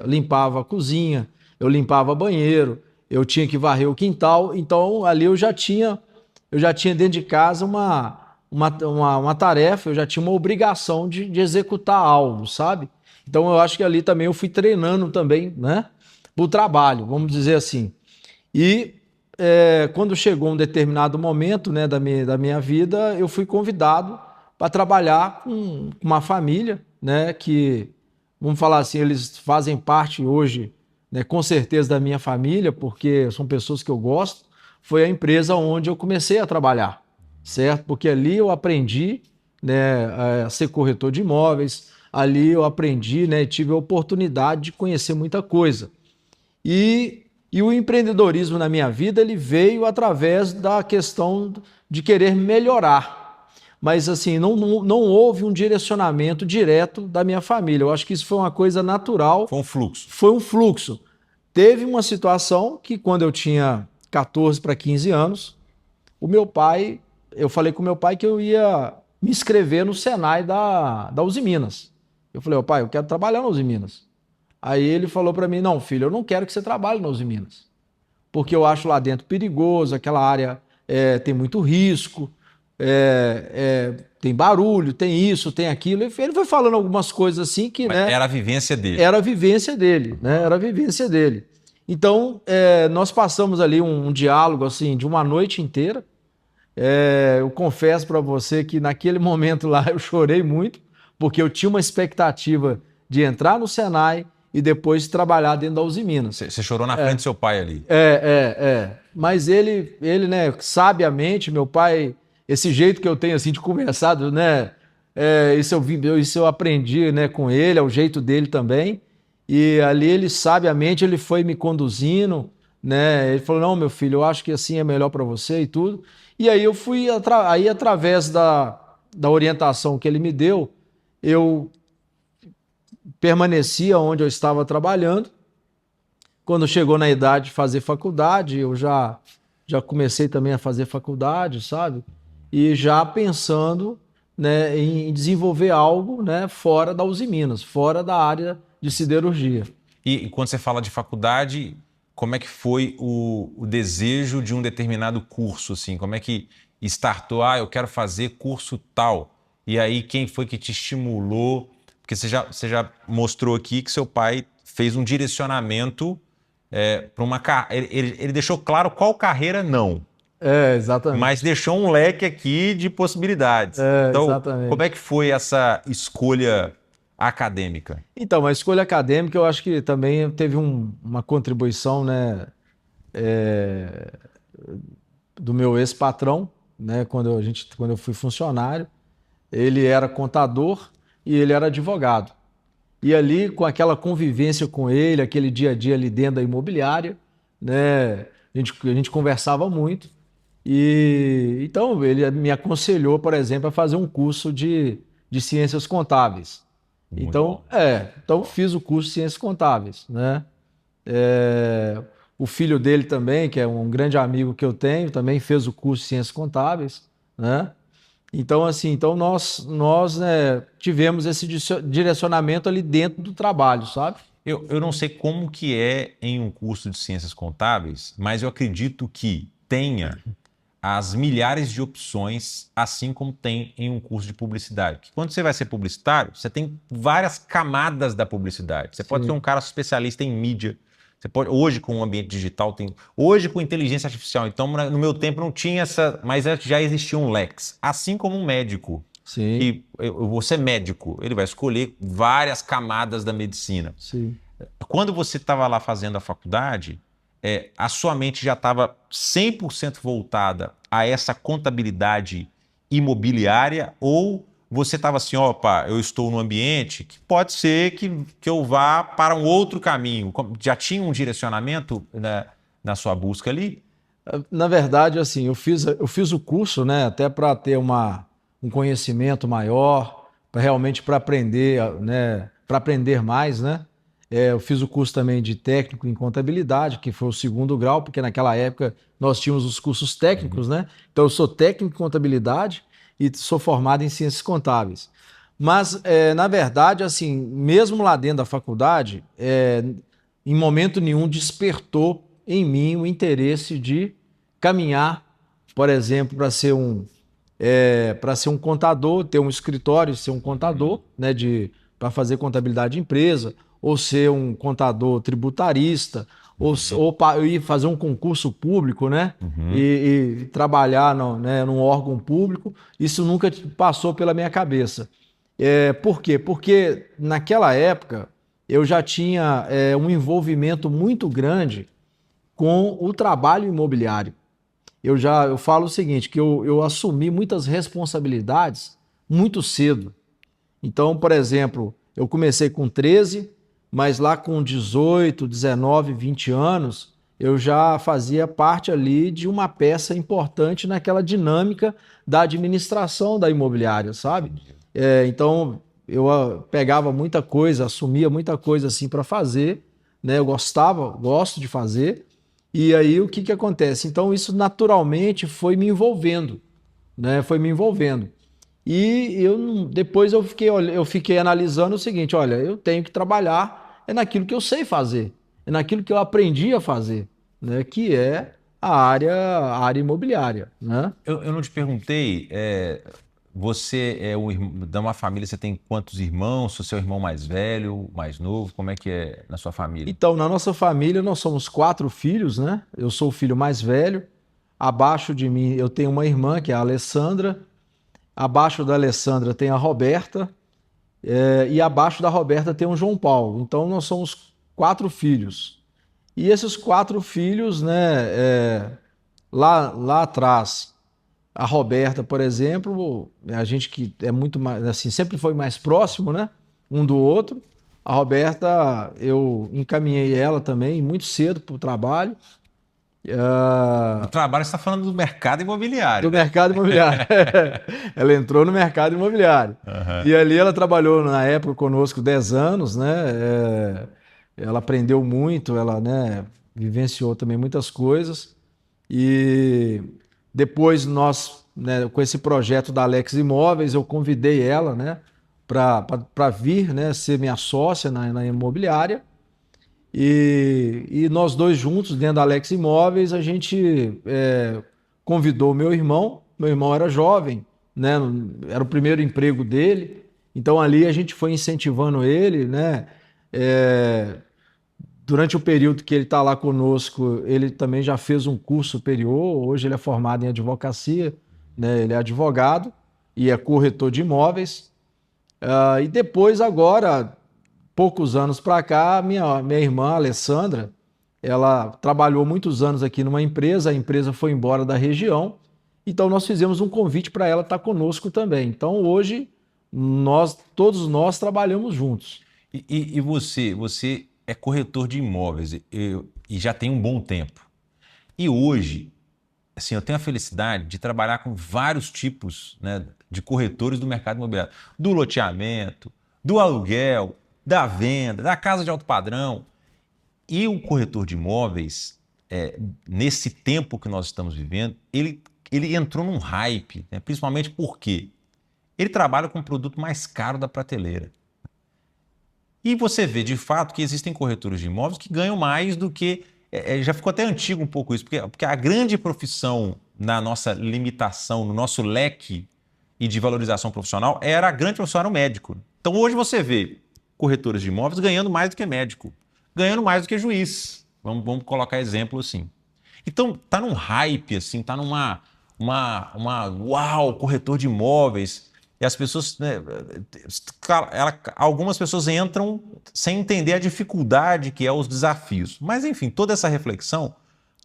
limpava a cozinha, eu limpava banheiro, eu tinha que varrer o quintal. Então, ali eu já tinha dentro de casa uma tarefa, eu já tinha uma obrigação de executar algo, sabe? Então eu acho que ali também eu fui treinando também, né? Para trabalho, vamos dizer assim. E quando chegou um determinado momento, né, da minha vida, eu fui convidado para trabalhar com uma família, né? Que, vamos falar assim, eles fazem parte hoje, né, com certeza da minha família, porque são pessoas que eu gosto. Foi a empresa onde eu comecei a trabalhar, certo? Porque ali eu aprendi, né, a ser corretor de imóveis, ali eu aprendi, né, tive a oportunidade de conhecer muita coisa. E o empreendedorismo na minha vida, ele veio através da questão de querer melhorar. Mas assim, não houve um direcionamento direto da minha família. Eu acho que isso foi uma coisa natural. Foi um fluxo. Foi um fluxo. Teve uma situação que quando eu tinha 14 para 15 anos, o meu pai, eu falei com o meu pai que eu ia me inscrever no Senai da Uzi Minas. Eu falei, ô pai, eu quero trabalhar na Uzi Minas. Aí ele falou para mim, não, filho, eu não quero que você trabalhe na Uzi Minas, porque eu acho lá dentro perigoso, aquela área tem muito risco, tem barulho, tem isso, tem aquilo. Ele foi falando algumas coisas assim que, Mas né, era a vivência dele. era a vivência dele, né? Era a vivência dele. Então, nós passamos ali um diálogo assim de uma noite inteira. Eu confesso para você que naquele momento lá eu chorei muito, porque eu tinha uma expectativa de entrar no Senai e depois trabalhar dentro da Uzi Minas. Você chorou na frente do seu pai ali. Mas ele, né, sabiamente, meu pai, esse jeito que eu tenho assim de conversado, né, isso eu aprendi, né, com ele, é o jeito dele também. E ali ele sabiamente ele foi me conduzindo, né? Ele falou: "Não, meu filho, eu acho que assim é melhor para você e tudo". E aí eu fui aí através da orientação que ele me deu, eu permanecia onde eu estava trabalhando. Quando chegou na idade de fazer faculdade, eu já comecei também a fazer faculdade, sabe? E já pensando, né, em desenvolver algo, né, fora da Uzi Minas, fora da área de siderurgia. E quando você fala de faculdade, como é que foi o desejo de um determinado curso, assim? Como é que startou? Ah, eu quero fazer curso tal. E aí, quem foi que te estimulou? Porque você já mostrou aqui que seu pai fez um direcionamento para uma carreira. Ele deixou claro qual carreira não, Exatamente. mas deixou um leque aqui de possibilidades. Então, Exatamente. como é que foi essa escolha acadêmica? Então, a escolha acadêmica eu acho que também teve uma contribuição, né, do meu ex-patrão, né, quando eu fui funcionário. Ele era contador e ele era advogado. E ali, com aquela convivência com ele, aquele dia a dia ali dentro da imobiliária, né, a gente conversava muito. E então ele me aconselhou, por exemplo, a fazer um curso de ciências contábeis. Muito Então, bom. então fiz o curso de ciências contábeis, né? O filho dele também, que é um grande amigo que eu tenho, também fez o curso de ciências contábeis, né? Então, assim, nós né, tivemos esse direcionamento ali dentro do trabalho, sabe? Eu não sei como que é em um curso de ciências contábeis, mas eu acredito que tenha as milhares de opções, assim como tem em um curso de publicidade. Porque quando você vai ser publicitário, você tem várias camadas da publicidade. Você pode ser um cara especialista em mídia. Você pode, hoje, com o ambiente digital, hoje com inteligência artificial. Então, no meu tempo não tinha essa, mas já existia um lex. Assim como um médico. Sim. Que eu vou ser médico, ele vai escolher várias camadas da medicina. Sim. Quando você estava lá fazendo a faculdade, a sua mente já estava 100% voltada a essa contabilidade imobiliária ou você estava assim, opa, eu estou num ambiente que pode ser que eu vá para um outro caminho. Já tinha um direcionamento na sua busca ali? Na verdade, assim, eu fiz o curso, né, até para ter um conhecimento maior, para realmente para aprender, né, para aprender mais, né? Eu fiz o curso também de técnico em contabilidade, que foi o segundo grau, porque naquela época nós tínhamos os cursos técnicos, né? Então eu sou técnico em contabilidade e sou formado em ciências contábeis. Mas, na verdade, assim, mesmo lá dentro da faculdade, em momento nenhum despertou em mim o interesse de caminhar, por exemplo, para ser um contador, ter um escritório, ser um contador, né, para fazer contabilidade de empresa, ou ser um contador tributarista, ou ir fazer um concurso público, né, e trabalhar né, num órgão público. Isso nunca passou pela minha cabeça. Por quê? Porque naquela época eu já tinha um envolvimento muito grande com o trabalho imobiliário. Eu falo o seguinte, que eu assumi muitas responsabilidades muito cedo. Então, por exemplo, eu comecei com 13, mas lá com 18, 19, 20 anos, eu já fazia parte ali de uma peça importante naquela dinâmica da administração da imobiliária, sabe? Então, eu pegava muita coisa, assumia muita coisa assim para fazer, né? Eu gosto de fazer, E aí o que que acontece? Então isso naturalmente foi me envolvendo, né? Foi me envolvendo. E depois eu fiquei analisando o seguinte, olha, eu tenho que trabalhar naquilo que eu sei fazer, é naquilo que eu aprendi a fazer, né? Que é a área imobiliária, né? Eu não te perguntei, você é de uma família, você tem quantos irmãos? Se o seu irmão mais velho, mais novo, como é que é na sua família? Então, na nossa família, nós somos 4 filhos, né? Eu sou o filho mais velho. Abaixo de mim, eu tenho uma irmã, que é a Alessandra. Abaixo da Alessandra tem a Roberta. E abaixo da Roberta tem o João Paulo. Então, nós somos 4 filhos. E esses 4 filhos, né? Lá atrás, a Roberta, por exemplo, a gente que é muito mais, assim, sempre foi mais próximo, né? Um do outro. A Roberta, eu encaminhei ela também muito cedo para o trabalho. No trabalho você está falando do mercado imobiliário, Do né? mercado imobiliário. Ela entrou no mercado imobiliário. Aham. E ali ela trabalhou na época conosco 10 anos, né? Ela aprendeu muito, ela, né, vivenciou também muitas coisas. E depois nós, né, com esse projeto da Alex Imóveis, eu convidei ela, né, para vir, né, ser minha sócia na imobiliária. E nós dois juntos, dentro da Alex Imóveis, a gente convidou meu irmão. Meu irmão era jovem, né? Era o primeiro emprego dele. Então ali a gente foi incentivando ele, né? É, durante o período que ele está lá conosco, ele também já fez um curso superior. Hoje ele é formado em advocacia, né? Ele é advogado e é corretor de imóveis. E depois, agora, poucos anos para cá, minha irmã, Alessandra, ela trabalhou muitos anos aqui numa empresa, a empresa foi embora da região, então nós fizemos um convite para ela estar conosco também. Então hoje, todos nós trabalhamos juntos. E você é corretor de imóveis e já tem um bom tempo. E hoje, assim, eu tenho a felicidade de trabalhar com vários tipos, né, de corretores do mercado imobiliário, do loteamento, do aluguel, da venda, da casa de alto padrão. E o corretor de imóveis, nesse tempo que nós estamos vivendo, ele entrou num hype, né, principalmente porque ele trabalha com o produto mais caro da prateleira. E você vê de fato que existem corretores de imóveis que ganham mais do que. Já ficou até antigo um pouco isso, porque a grande profissão na nossa limitação, no nosso leque e de valorização profissional, era a grande profissão, era o médico. Então hoje você vê corretores de imóveis ganhando mais do que médico, ganhando mais do que juiz. Vamos colocar exemplo assim. Então tá num hype, assim, tá uau, corretor de imóveis. E as pessoas, né, algumas pessoas entram sem entender a dificuldade que é os desafios. Mas, enfim, toda essa reflexão,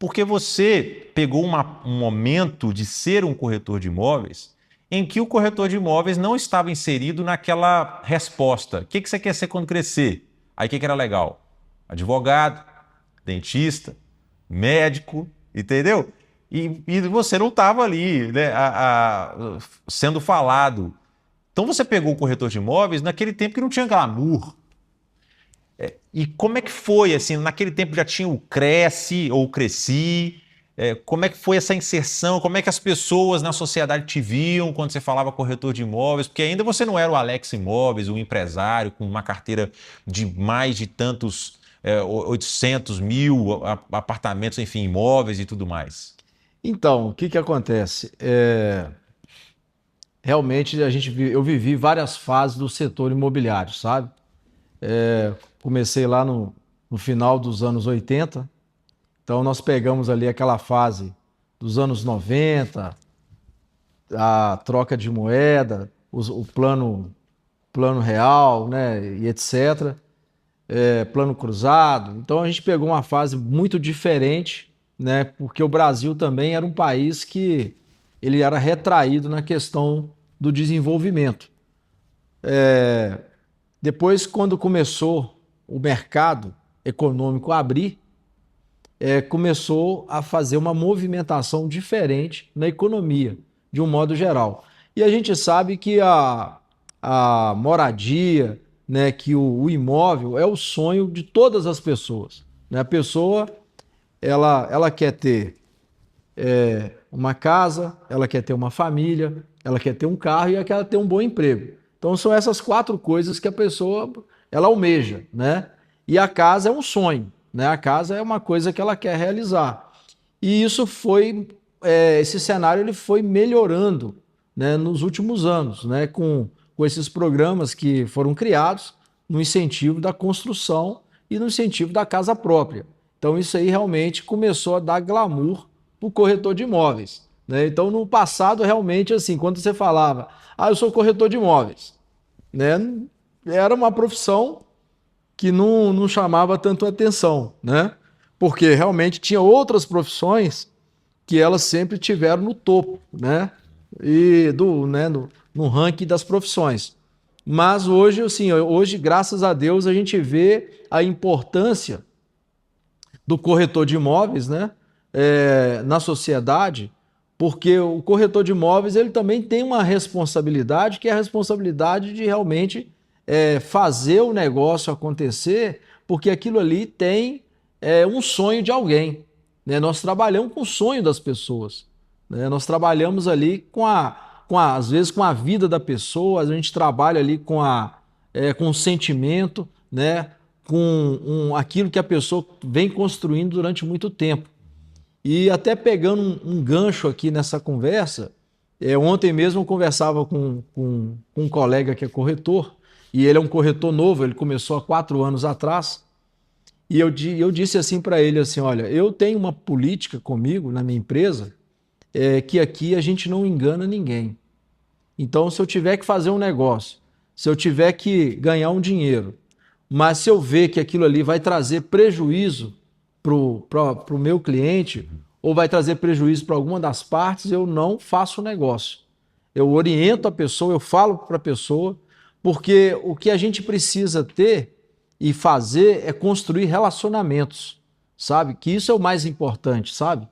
porque você pegou um momento de ser um corretor de imóveis em que o corretor de imóveis não estava inserido naquela resposta. O que você quer ser quando crescer? Aí o que era legal? Advogado, dentista, médico, entendeu? E você não estava ali, né, sendo falado. Então você pegou o corretor de imóveis naquele tempo que não tinha glamour. E como é que foi, assim, naquele tempo já tinha o Cresce ou o Cresci? Como é que foi essa inserção? Como é que as pessoas na sociedade te viam quando você falava corretor de imóveis? Porque ainda você não era o Alex Imóveis, um empresário com uma carteira de mais de tantos 800 mil apartamentos, enfim, imóveis e tudo mais. Então, o que que acontece? Realmente eu vivi várias fases do setor imobiliário, sabe? Comecei lá no final dos anos 80, então nós pegamos ali aquela fase dos anos 90, a troca de moeda, o plano real, né, e etc. Plano cruzado. Então a gente pegou uma fase muito diferente, né, porque o Brasil também era um país que ele era retraído na questão do desenvolvimento. Depois, quando começou o mercado econômico a abrir, começou a fazer uma movimentação diferente na economia, de um modo geral. E a gente sabe que a moradia, né, que o imóvel é o sonho de todas as pessoas, né? A pessoa ela quer ter uma casa, ela quer ter uma família, ela quer ter um carro e ela quer ter um bom emprego. Então são essas 4 coisas que a pessoa ela almeja, né? E a casa é um sonho, né? A casa é uma coisa que ela quer realizar. E isso esse cenário ele foi melhorando, né, nos últimos anos, né, com esses programas que foram criados no incentivo da construção e no incentivo da casa própria. Então isso aí realmente começou a dar glamour para o corretor de imóveis, né? Então no passado realmente assim, quando você falava, eu sou corretor de imóveis, né, era uma profissão que não chamava tanto atenção, né? Porque realmente tinha outras profissões que elas sempre tiveram no topo, né? No ranking das profissões. Mas hoje, assim, hoje, graças a Deus, a gente vê a importância do corretor de imóveis, né? Na sociedade, porque o corretor de imóveis ele também tem uma responsabilidade, que é a responsabilidade de realmente fazer o negócio acontecer, porque aquilo ali tem um sonho de alguém, né? Nós trabalhamos com o sonho das pessoas, né? Nós trabalhamos ali às vezes com a vida da pessoa, a gente trabalha ali com o sentimento, né? Com aquilo que a pessoa vem construindo durante muito tempo. E até pegando um gancho aqui nessa conversa, ontem mesmo eu conversava com um colega que é corretor, e ele é um corretor novo, ele começou há 4 anos atrás, e eu disse assim para ele assim, olha, eu tenho uma política comigo na minha empresa, que aqui a gente não engana ninguém. Então, se eu tiver que fazer um negócio, se eu tiver que ganhar um dinheiro, mas se eu ver que aquilo ali vai trazer prejuízo para o meu cliente, ou vai trazer prejuízo para alguma das partes, eu não faço o negócio. Eu oriento a pessoa, eu falo para a pessoa, porque o que a gente precisa ter e fazer é construir relacionamentos, sabe? Que isso é o mais importante, sabe?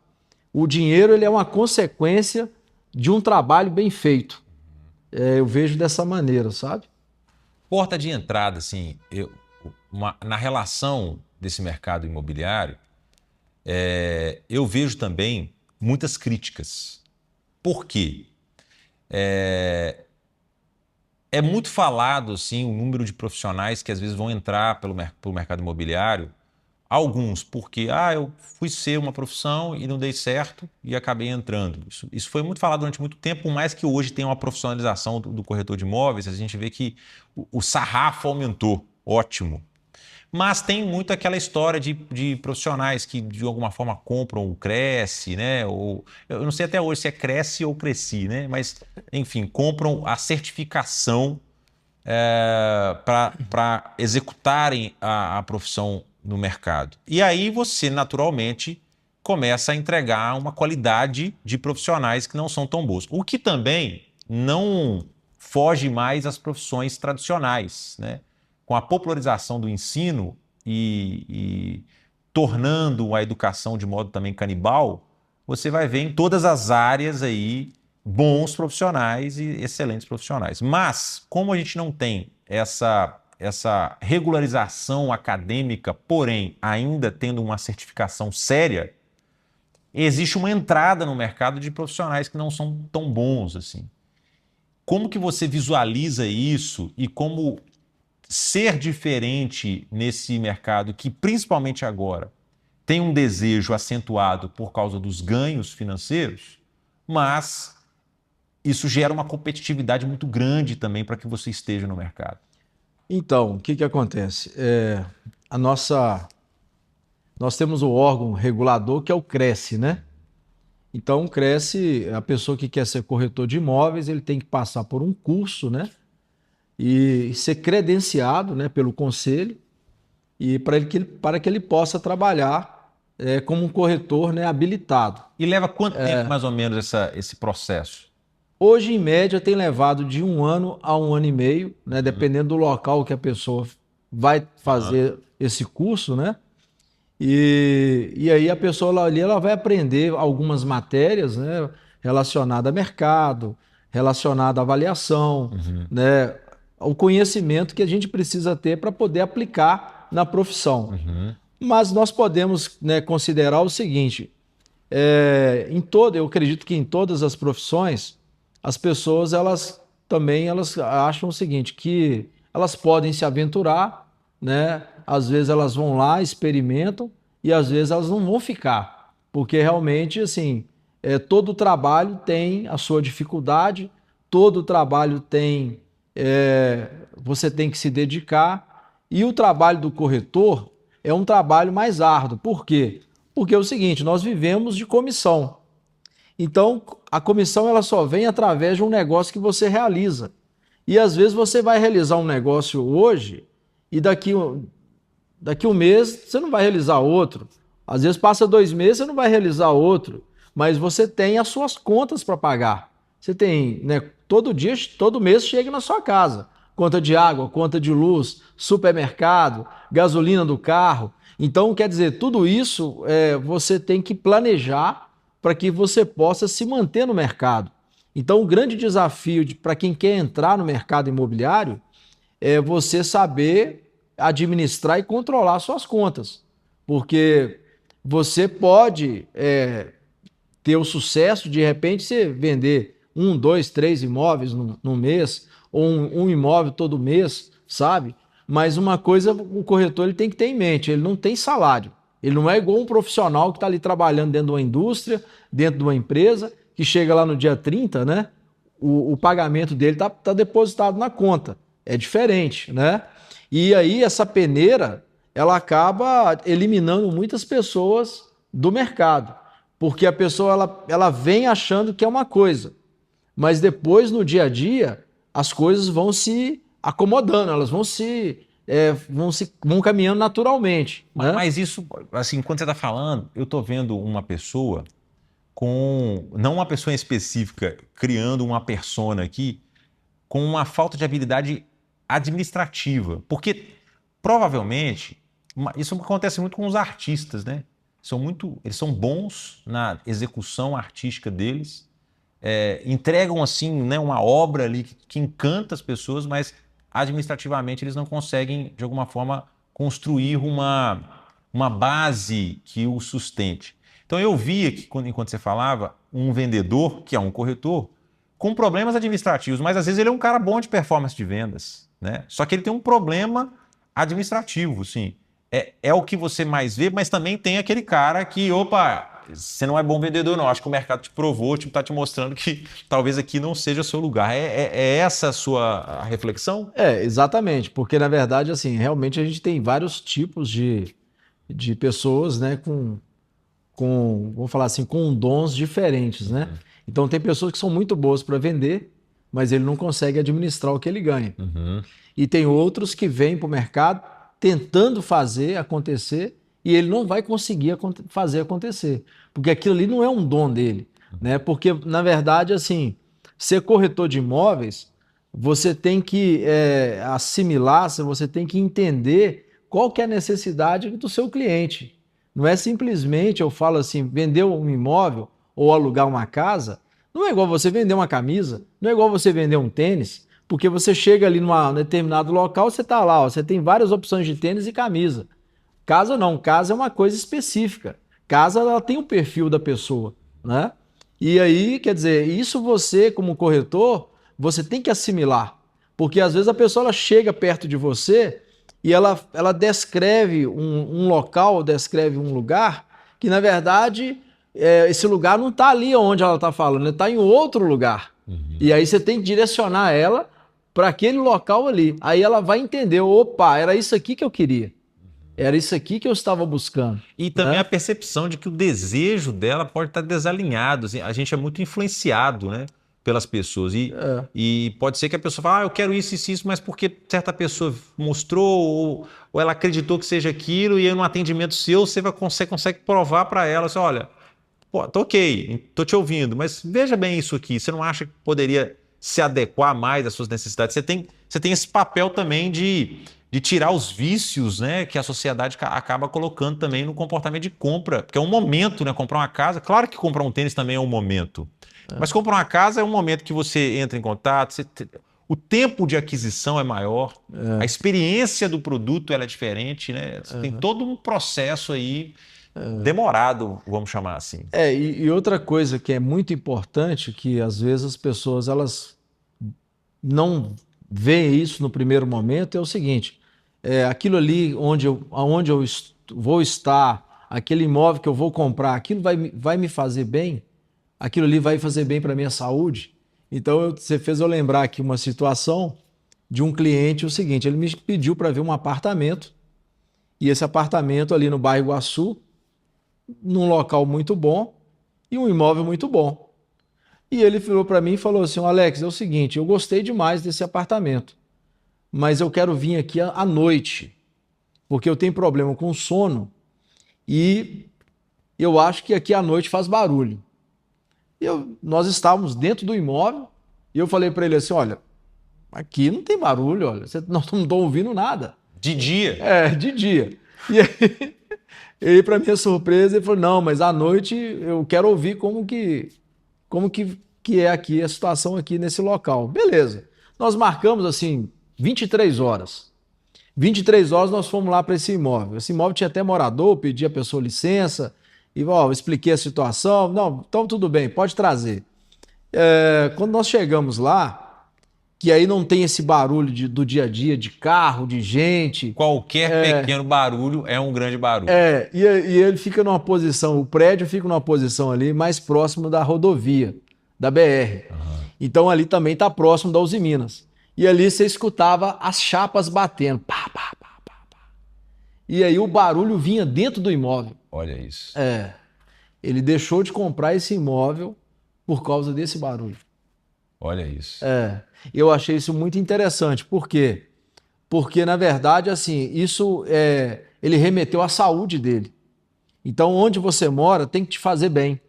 O dinheiro ele é uma consequência de um trabalho bem feito. Eu vejo dessa maneira, sabe? Porta de entrada, assim, na relação desse mercado imobiliário, eu vejo também muitas críticas. Por quê? É muito falado assim, o número de profissionais que às vezes vão entrar pelo mercado imobiliário. Alguns porque eu fui ser uma profissão e não dei certo e acabei entrando. Isso foi muito falado durante muito tempo, por mais que hoje tenha uma profissionalização do corretor de imóveis, a gente vê que o sarrafo aumentou. Ótimo. Mas tem muito aquela história de profissionais que de alguma forma compram o Cresce, né? Ou, eu não sei até hoje se é Cresce ou Cresci, né? Mas, enfim, compram a certificação para executarem a profissão no mercado. E aí você, naturalmente, começa a entregar uma qualidade de profissionais que não são tão boas. O que também não foge mais às profissões tradicionais, né? Com a popularização do ensino e tornando a educação de modo também canibal, você vai ver em todas as áreas aí bons profissionais e excelentes profissionais. Mas, como a gente não tem essa regularização acadêmica, porém ainda tendo uma certificação séria, existe uma entrada no mercado de profissionais que não são tão bons assim. Como que você visualiza isso e como ser diferente nesse mercado que, principalmente agora, tem um desejo acentuado por causa dos ganhos financeiros, mas isso gera uma competitividade muito grande também para que você esteja no mercado? Então, o que acontece? Nós temos o órgão regulador que é o Cresce, né? Então, o Cresce, a pessoa que quer ser corretor de imóveis, ele tem que passar por um curso, né? E ser credenciado, né, pelo conselho e para que ele possa trabalhar como um corretor, né, habilitado. E leva quanto tempo mais ou menos esse processo? Hoje, em média, tem levado de 1 ano a 1 ano e meio, né, dependendo do local que a pessoa vai fazer esse curso, né? E aí a pessoa ali ela vai aprender algumas matérias, né, relacionadas a mercado, relacionada à avaliação, né, o conhecimento que a gente precisa ter para poder aplicar na profissão. Mas nós podemos, né, considerar o seguinte: eu acredito que em todas as profissões, as pessoas elas acham o seguinte, que elas podem se aventurar, né? Às vezes elas vão lá, experimentam e às vezes elas não vão ficar, porque realmente assim, todo trabalho tem a sua dificuldade, todo trabalho tem, você tem que se dedicar, e o trabalho do corretor é um trabalho mais árduo. Por quê? Porque é o seguinte, nós vivemos de comissão. Então, a comissão ela só vem através de um negócio que você realiza. E às vezes você vai realizar um negócio hoje e daqui um mês você não vai realizar outro. Às vezes passa 2 meses você não vai realizar outro. Mas você tem as suas contas para pagar. Você tem, né, todo dia, todo mês chega na sua casa. Conta de água, conta de luz, supermercado, gasolina do carro. Então, quer dizer, tudo isso você tem que planejar para que você possa se manter no mercado. Então, o grande desafio para quem quer entrar no mercado imobiliário é você saber administrar e controlar suas contas. Porque você pode ter o sucesso de repente você vender 1, 2, 3 imóveis no mês, ou um imóvel todo mês, sabe? Mas uma coisa o corretor ele tem que ter em mente, ele não tem salário. Ele não é igual um profissional que está ali trabalhando dentro de uma indústria, dentro de uma empresa, que chega lá no dia 30, né? O pagamento dele tá depositado na conta. É diferente, né? E aí essa peneira, ela acaba eliminando muitas pessoas do mercado. Porque a pessoa ela vem achando que é uma coisa, mas depois no dia a dia as coisas vão se acomodando, elas vão caminhando naturalmente, né? Mas isso, assim, quando você está falando, eu estou vendo uma pessoa não uma pessoa em específica, criando uma persona aqui, com uma falta de habilidade administrativa. Porque, provavelmente, isso acontece muito com os artistas, né? Eles são bons na execução artística deles, entregam, assim, né, uma obra ali que encanta as pessoas, mas administrativamente eles não conseguem, de alguma forma, construir uma base que o sustente. Então eu vi aqui, enquanto você falava, um vendedor, que é um corretor, com problemas administrativos, mas às vezes ele é um cara bom de performance de vendas, né? Só que ele tem um problema administrativo, sim. É o que você mais vê, mas também tem aquele cara que, opa, você não é bom vendedor não, acho que o mercado te provou, está te mostrando que talvez aqui não seja o seu lugar. É essa a sua reflexão? Exatamente, porque na verdade, assim, realmente a gente tem vários tipos de pessoas, né, vamos falar assim, com dons diferentes, né? Então tem pessoas que são muito boas para vender, mas ele não consegue administrar o que ele ganha. E tem outros que vêm para o mercado tentando fazer acontecer e ele não vai conseguir fazer acontecer, porque aquilo ali não é um dom dele, né? Porque, na verdade, assim, ser corretor de imóveis, você tem que assimilar, você tem que entender qual que é a necessidade do seu cliente. Não é simplesmente, eu falo assim, vender um imóvel ou alugar uma casa, não é igual você vender uma camisa, não é igual você vender um tênis, porque você chega ali num determinado local, você está lá, ó, você tem várias opções de tênis e camisa. Casa não, casa é uma coisa específica. Casa, ela tem o perfil da pessoa, né? E aí, quer dizer, isso você, como corretor, você tem que assimilar. Porque às vezes a pessoa ela chega perto de você e ela descreve um local, descreve um lugar, que na verdade esse lugar não está ali onde ela está falando, está em outro lugar. E aí você tem que direcionar ela para aquele local ali. Aí ela vai entender, opa, era isso aqui que eu queria. Era isso aqui que eu estava buscando. E também né? a percepção de que o desejo dela pode estar desalinhado. Assim, a gente é muito influenciado, né, pelas pessoas. E pode ser que a pessoa fale, eu quero isso, mas porque certa pessoa mostrou ou ela acreditou que seja aquilo e aí no atendimento seu você consegue provar para ela, assim, olha, pô, tô ok, tô te ouvindo, mas veja bem isso aqui. Você não acha que poderia se adequar mais às suas necessidades? Você tem esse papel também de tirar os vícios, né, que a sociedade acaba colocando também no comportamento de compra, porque é um momento, né, comprar uma casa. Claro que comprar um tênis também é um momento, mas comprar uma casa é um momento que você entra em contato, o tempo de aquisição é maior, a experiência do produto ela é diferente, né? Tem todo um processo aí demorado, vamos chamar assim. E outra coisa que é muito importante, que às vezes as pessoas elas não veem isso no primeiro momento, é o seguinte, aquilo ali onde eu vou estar, aquele imóvel que eu vou comprar, aquilo vai me fazer bem? Aquilo ali vai fazer bem para a minha saúde? Então, você fez eu lembrar aqui uma situação de um cliente, o seguinte, ele me pediu para ver um apartamento, e esse apartamento ali no bairro Iguaçu, num local muito bom e um imóvel muito bom. E ele virou para mim e falou assim, Alex, é o seguinte, eu gostei demais desse apartamento, mas eu quero vir aqui à noite, porque eu tenho problema com sono e eu acho que aqui à noite faz barulho. Nós estávamos dentro do imóvel e eu falei para ele assim, olha, aqui não tem barulho, olha, nós não estamos ouvindo nada. De dia? De dia. E aí, para minha surpresa, ele falou, não, mas à noite eu quero ouvir como que é aqui a situação aqui nesse local. Beleza. Nós marcamos assim 23 horas. 23 horas nós fomos lá para esse imóvel. Esse imóvel tinha até morador, pedi a pessoa licença e expliquei a situação. Não, então tudo bem, pode trazer. Quando nós chegamos lá, que aí não tem esse barulho do dia a dia, de carro, de gente. Qualquer pequeno barulho é um grande barulho. E ele fica numa posição, o prédio fica numa posição ali mais próximo da rodovia, da BR. Então ali também está próximo da Uzi Minas. E ali você escutava as chapas batendo. Pá, pá, pá, pá, pá. E aí o barulho vinha dentro do imóvel. Olha isso. Ele deixou de comprar esse imóvel por causa desse barulho. Olha isso. Eu achei isso muito interessante. Por quê? Porque, na verdade, assim, isso ele remeteu à saúde dele. Então, onde você mora tem que te fazer bem.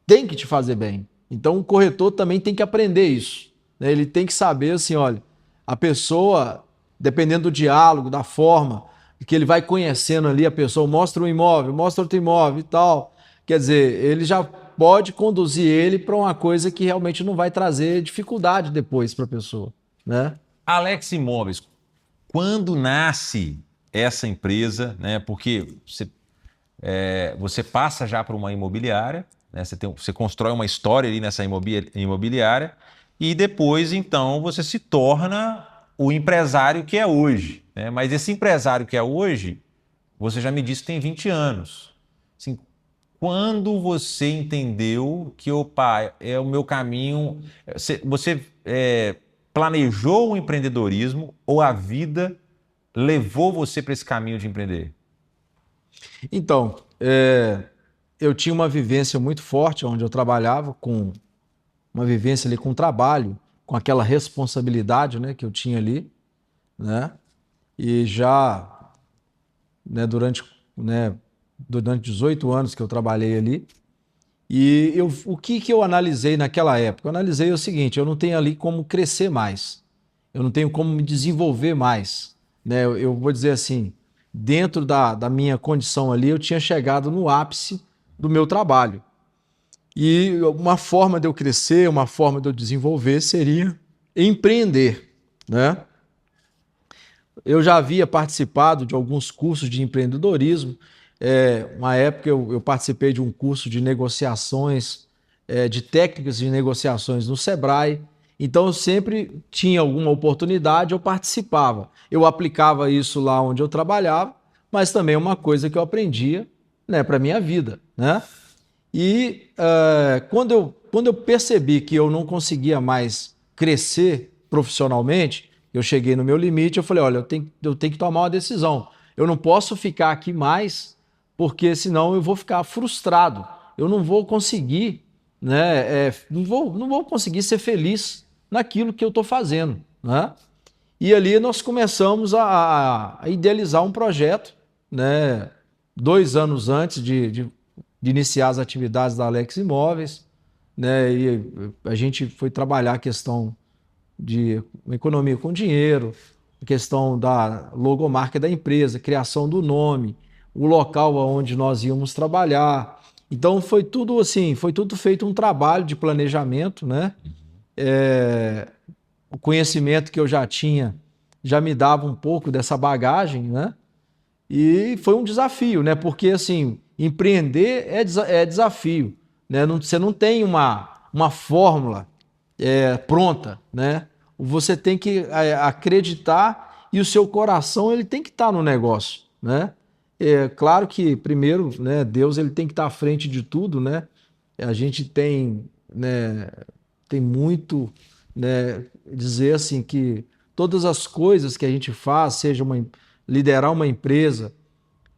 Tem que te fazer bem. Então, o corretor também tem que aprender isso, né? Ele tem que saber, assim, olha, a pessoa, dependendo do diálogo, da forma que ele vai conhecendo ali, a pessoa mostra um imóvel, mostra outro imóvel e tal. Quer dizer, ele já pode conduzir ele para uma coisa que realmente não vai trazer dificuldade depois para a pessoa, né? Alex Imóveis, quando nasce essa empresa, né? Porque você passa já para uma imobiliária, né? Você constrói uma história ali nessa imobiliária e depois, então, você se torna o empresário que é hoje, né? Mas esse empresário que é hoje, você já me disse que tem 20 anos. Assim, quando você entendeu que, opa, é o meu caminho, você planejou o empreendedorismo ou a vida levou você para esse caminho de empreender? Então, eu tinha uma vivência muito forte onde eu trabalhava com uma vivência ali com trabalho, com aquela responsabilidade, né, que eu tinha ali, né? E já, né, durante 18 anos que eu trabalhei ali, e o que eu analisei naquela época? Eu analisei o seguinte, eu não tenho ali como crescer mais, eu não tenho como me desenvolver mais, né? Eu vou dizer assim, dentro da minha condição ali, eu tinha chegado no ápice do meu trabalho. E uma forma de eu crescer, uma forma de eu desenvolver seria empreender, né? Eu já havia participado de alguns cursos de empreendedorismo. Uma época eu participei de um curso de negociações, de técnicas de negociações no Sebrae. Então eu sempre tinha alguma oportunidade, eu participava. Eu aplicava isso lá onde eu trabalhava, mas também é uma coisa que eu aprendia, né, para a minha vida, né? E quando eu percebi que eu não conseguia mais crescer profissionalmente, eu cheguei no meu limite, eu falei, olha, eu tenho que tomar uma decisão. Eu não posso ficar aqui mais, porque senão eu vou ficar frustrado. Eu não vou conseguir, né, não vou conseguir ser feliz naquilo que eu estou fazendo, né? E ali nós começamos a idealizar um projeto, né, 2 anos antes de iniciar as atividades da Alex Imóveis, né? E a gente foi trabalhar a questão de economia com dinheiro, a questão da logomarca da empresa, criação do nome, o local onde nós íamos trabalhar. Então foi tudo assim, foi tudo feito um trabalho de planejamento, né? o conhecimento que eu já tinha já me dava um pouco dessa bagagem, né? E foi um desafio, né? Porque, assim, empreender é desafio, né? Você não tem uma fórmula pronta, né? Você tem que acreditar e o seu coração ele tem que estar no negócio, né? É claro que primeiro, né? Deus ele tem que estar à frente de tudo, né? A gente tem, né? Tem muito, né? Dizer assim que todas as coisas que a gente faz, seja liderar uma empresa,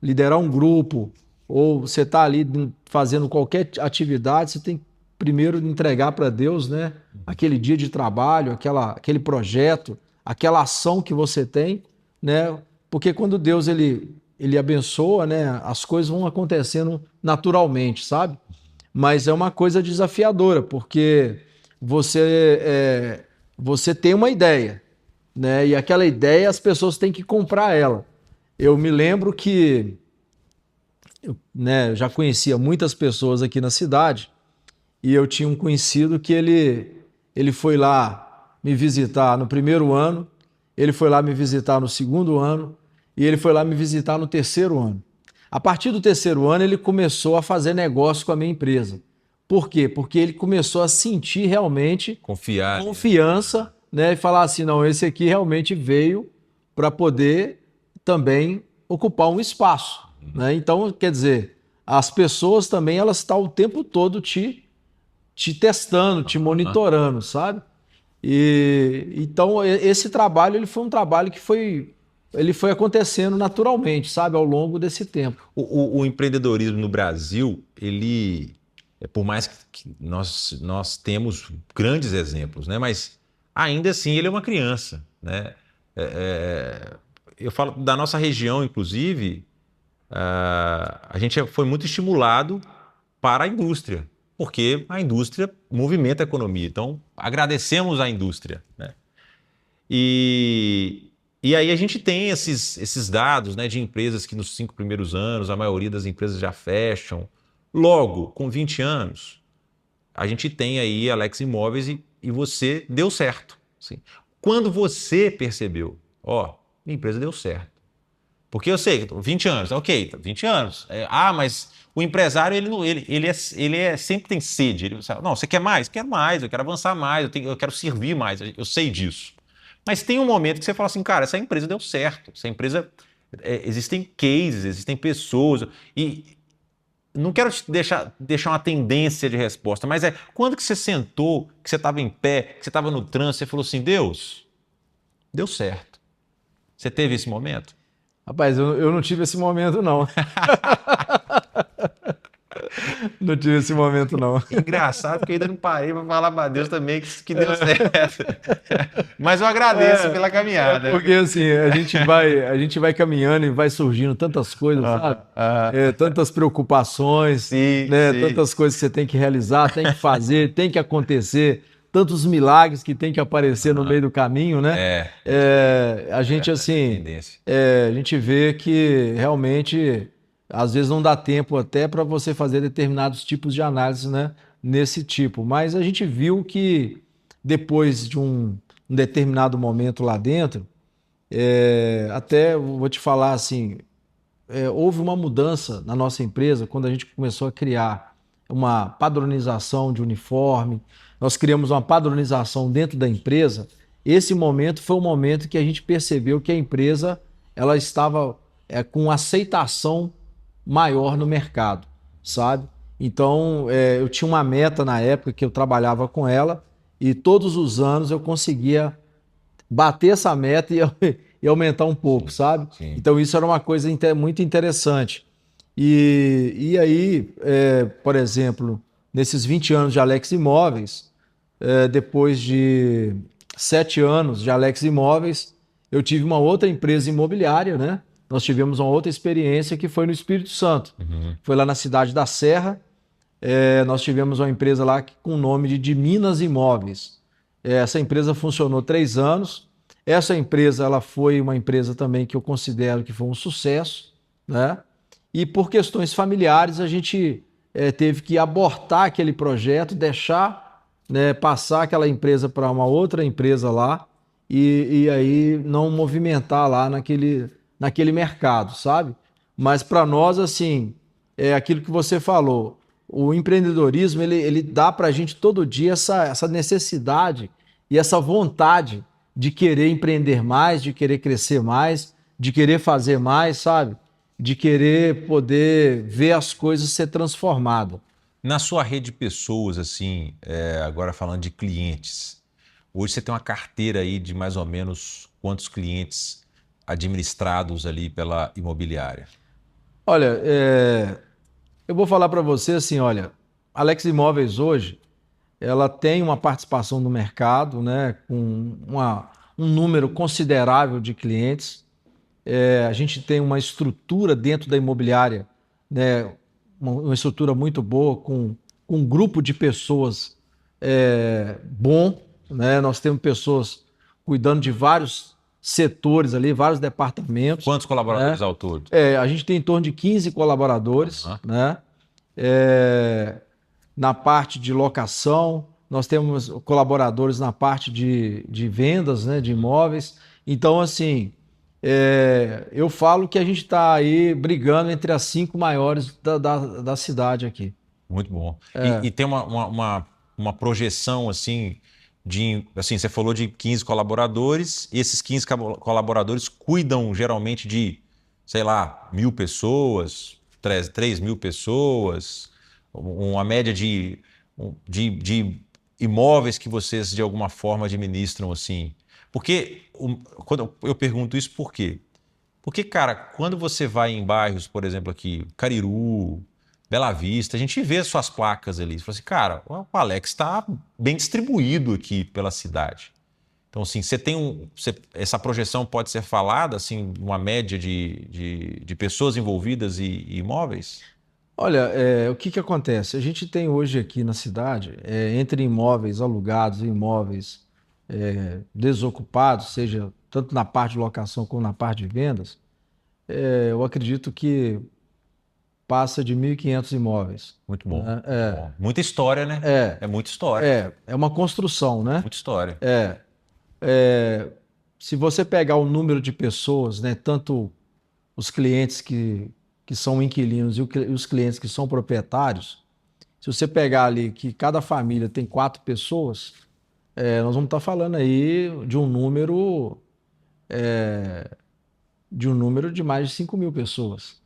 liderar um grupo, ou você está ali fazendo qualquer atividade, você tem que primeiro entregar para Deus, né? Aquele dia de trabalho, aquele projeto, aquela ação que você tem, né? Porque quando Deus ele abençoa, né? As coisas vão acontecendo naturalmente, sabe? Mas é uma coisa desafiadora, porque você tem uma ideia, né? E aquela ideia as pessoas têm que comprar ela. Eu me lembro que né, eu já conhecia muitas pessoas aqui na cidade e eu tinha um conhecido que ele foi lá me visitar no primeiro ano, ele foi lá me visitar no segundo ano e ele foi lá me visitar no terceiro ano. A partir do terceiro ano, ele começou a fazer negócio com a minha empresa. Por quê? Porque ele começou a sentir realmente confiança, né? E falar assim, não, esse aqui realmente veio para poder também ocupar um espaço, né? Então, quer dizer, as pessoas também, elas estão o tempo todo te testando, te monitorando, sabe? E então, esse trabalho, ele foi um trabalho que ele foi acontecendo naturalmente, sabe, ao longo desse tempo. O empreendedorismo no Brasil, ele, por mais que nós temos grandes exemplos, né? Mas ainda assim ele é uma criança, né? Eu falo da nossa região, inclusive, a gente foi muito estimulado para a indústria, porque a indústria movimenta a economia. Então, agradecemos à indústria, né? E aí a gente tem esses dados, né, de empresas que nos 5 primeiros anos, a maioria das empresas já fecham. Logo, com 20 anos, a gente tem aí Alex Imóveis e você deu certo. Assim. Quando você percebeu, minha empresa deu certo. Porque eu sei, 20 anos, ok, 20 anos. Mas o empresário, sempre tem sede. Ele fala, não, você quer mais? Quero mais, eu quero avançar mais, eu quero servir mais, eu sei disso. Mas tem um momento que você fala assim, cara, essa empresa deu certo, essa empresa, existem cases, existem pessoas, e não quero te deixar uma tendência de resposta, mas quando que você sentou, que você estava em pé, que você estava no trânsito, você falou assim, Deus, deu certo. Você teve esse momento? Rapaz, eu não tive esse momento, não. Não tive esse momento, não. Engraçado que eu ainda não parei para falar para Deus também que deu certo. Mas eu agradeço pela caminhada. Porque assim, a gente vai caminhando e vai surgindo tantas coisas, sabe? Tantas preocupações, sim, né? sim. Tantas coisas que você tem que realizar, tem que fazer, tem que acontecer, tantos milagres que tem que aparecer no meio do caminho, né? A gente assim, a gente vê que realmente às vezes não dá tempo até para você fazer determinados tipos de análise, né, nesse tipo. Mas a gente viu que depois de um determinado momento lá dentro, até vou te falar assim, houve uma mudança na nossa empresa quando a gente começou a criar uma padronização de uniforme, nós criamos uma padronização dentro da empresa. Esse momento foi o momento que a gente percebeu que a empresa ela estava com aceitação maior no mercado, sabe? Então, eu tinha uma meta na época que eu trabalhava com ela e todos os anos eu conseguia bater essa meta e aumentar um pouco, sabe? Sim. Então, isso era uma coisa muito interessante. E aí, por exemplo, nesses 20 anos de Alex Imóveis, depois de 7 anos de Alex Imóveis, eu tive uma outra empresa imobiliária, né? Nós tivemos uma outra experiência que foi no Espírito Santo. Uhum. Foi lá na cidade da Serra. Nós tivemos uma empresa lá com o nome de Minas Imóveis. Essa empresa funcionou 3 anos. Essa empresa ela foi uma empresa também que eu considero que foi um sucesso, né? E por questões familiares a gente teve que abortar aquele projeto, deixar, né, passar aquela empresa para uma outra empresa lá, e aí não movimentar lá naquele mercado, sabe? Mas para nós, assim, é aquilo que você falou, o empreendedorismo, ele dá para a gente todo dia essa necessidade e essa vontade de querer empreender mais, de querer crescer mais, de querer fazer mais, sabe? De querer poder ver as coisas ser transformadas. Na sua rede de pessoas, assim, agora falando de clientes, hoje você tem uma carteira aí de mais ou menos quantos clientes administrados ali pela imobiliária? Olha, eu vou falar para você assim, olha, Alex Imóveis hoje, ela tem uma participação no mercado, né, com um número considerável de clientes. A gente tem uma estrutura dentro da imobiliária, né, uma estrutura muito boa, com um grupo de pessoas bom, né? Nós temos pessoas cuidando de vários setores ali, vários departamentos, Quantos né? colaboradores ao todo? A gente tem em torno de 15 colaboradores, Aham. né? Na parte de locação, nós temos colaboradores na parte de vendas, né, de imóveis. Então, assim, eu falo que a gente está aí brigando entre as 5 maiores da cidade aqui. Muito bom. E tem uma projeção, assim, assim, você falou de 15 colaboradores, e esses 15 colaboradores cuidam geralmente de, sei lá, 1.000 pessoas, 3.000 pessoas, uma média de imóveis que vocês, de alguma forma, administram, assim. Porque, quando eu pergunto isso, por quê? Porque, cara, quando você vai em bairros, por exemplo, aqui, Cariru, Bela Vista, a gente vê as suas placas ali. Você fala assim, cara, o Alex está bem distribuído aqui pela cidade. Então, assim, você tem essa projeção pode ser falada, assim, uma média de pessoas envolvidas e imóveis? Olha, o que que acontece? A gente tem hoje aqui na cidade, entre imóveis alugados e imóveis desocupados, seja tanto na parte de locação como na parte de vendas, eu acredito que passa de 1.500 imóveis, Muito bom. né? Muito bom. Muita história, né? É, É muita história. é uma construção, né? Muita história. É, se você pegar o número de pessoas, né, tanto os clientes que são inquilinos e os clientes que são proprietários, se você pegar ali que cada família tem 4 pessoas, nós vamos estar falando aí de um número de mais de 5.000 pessoas.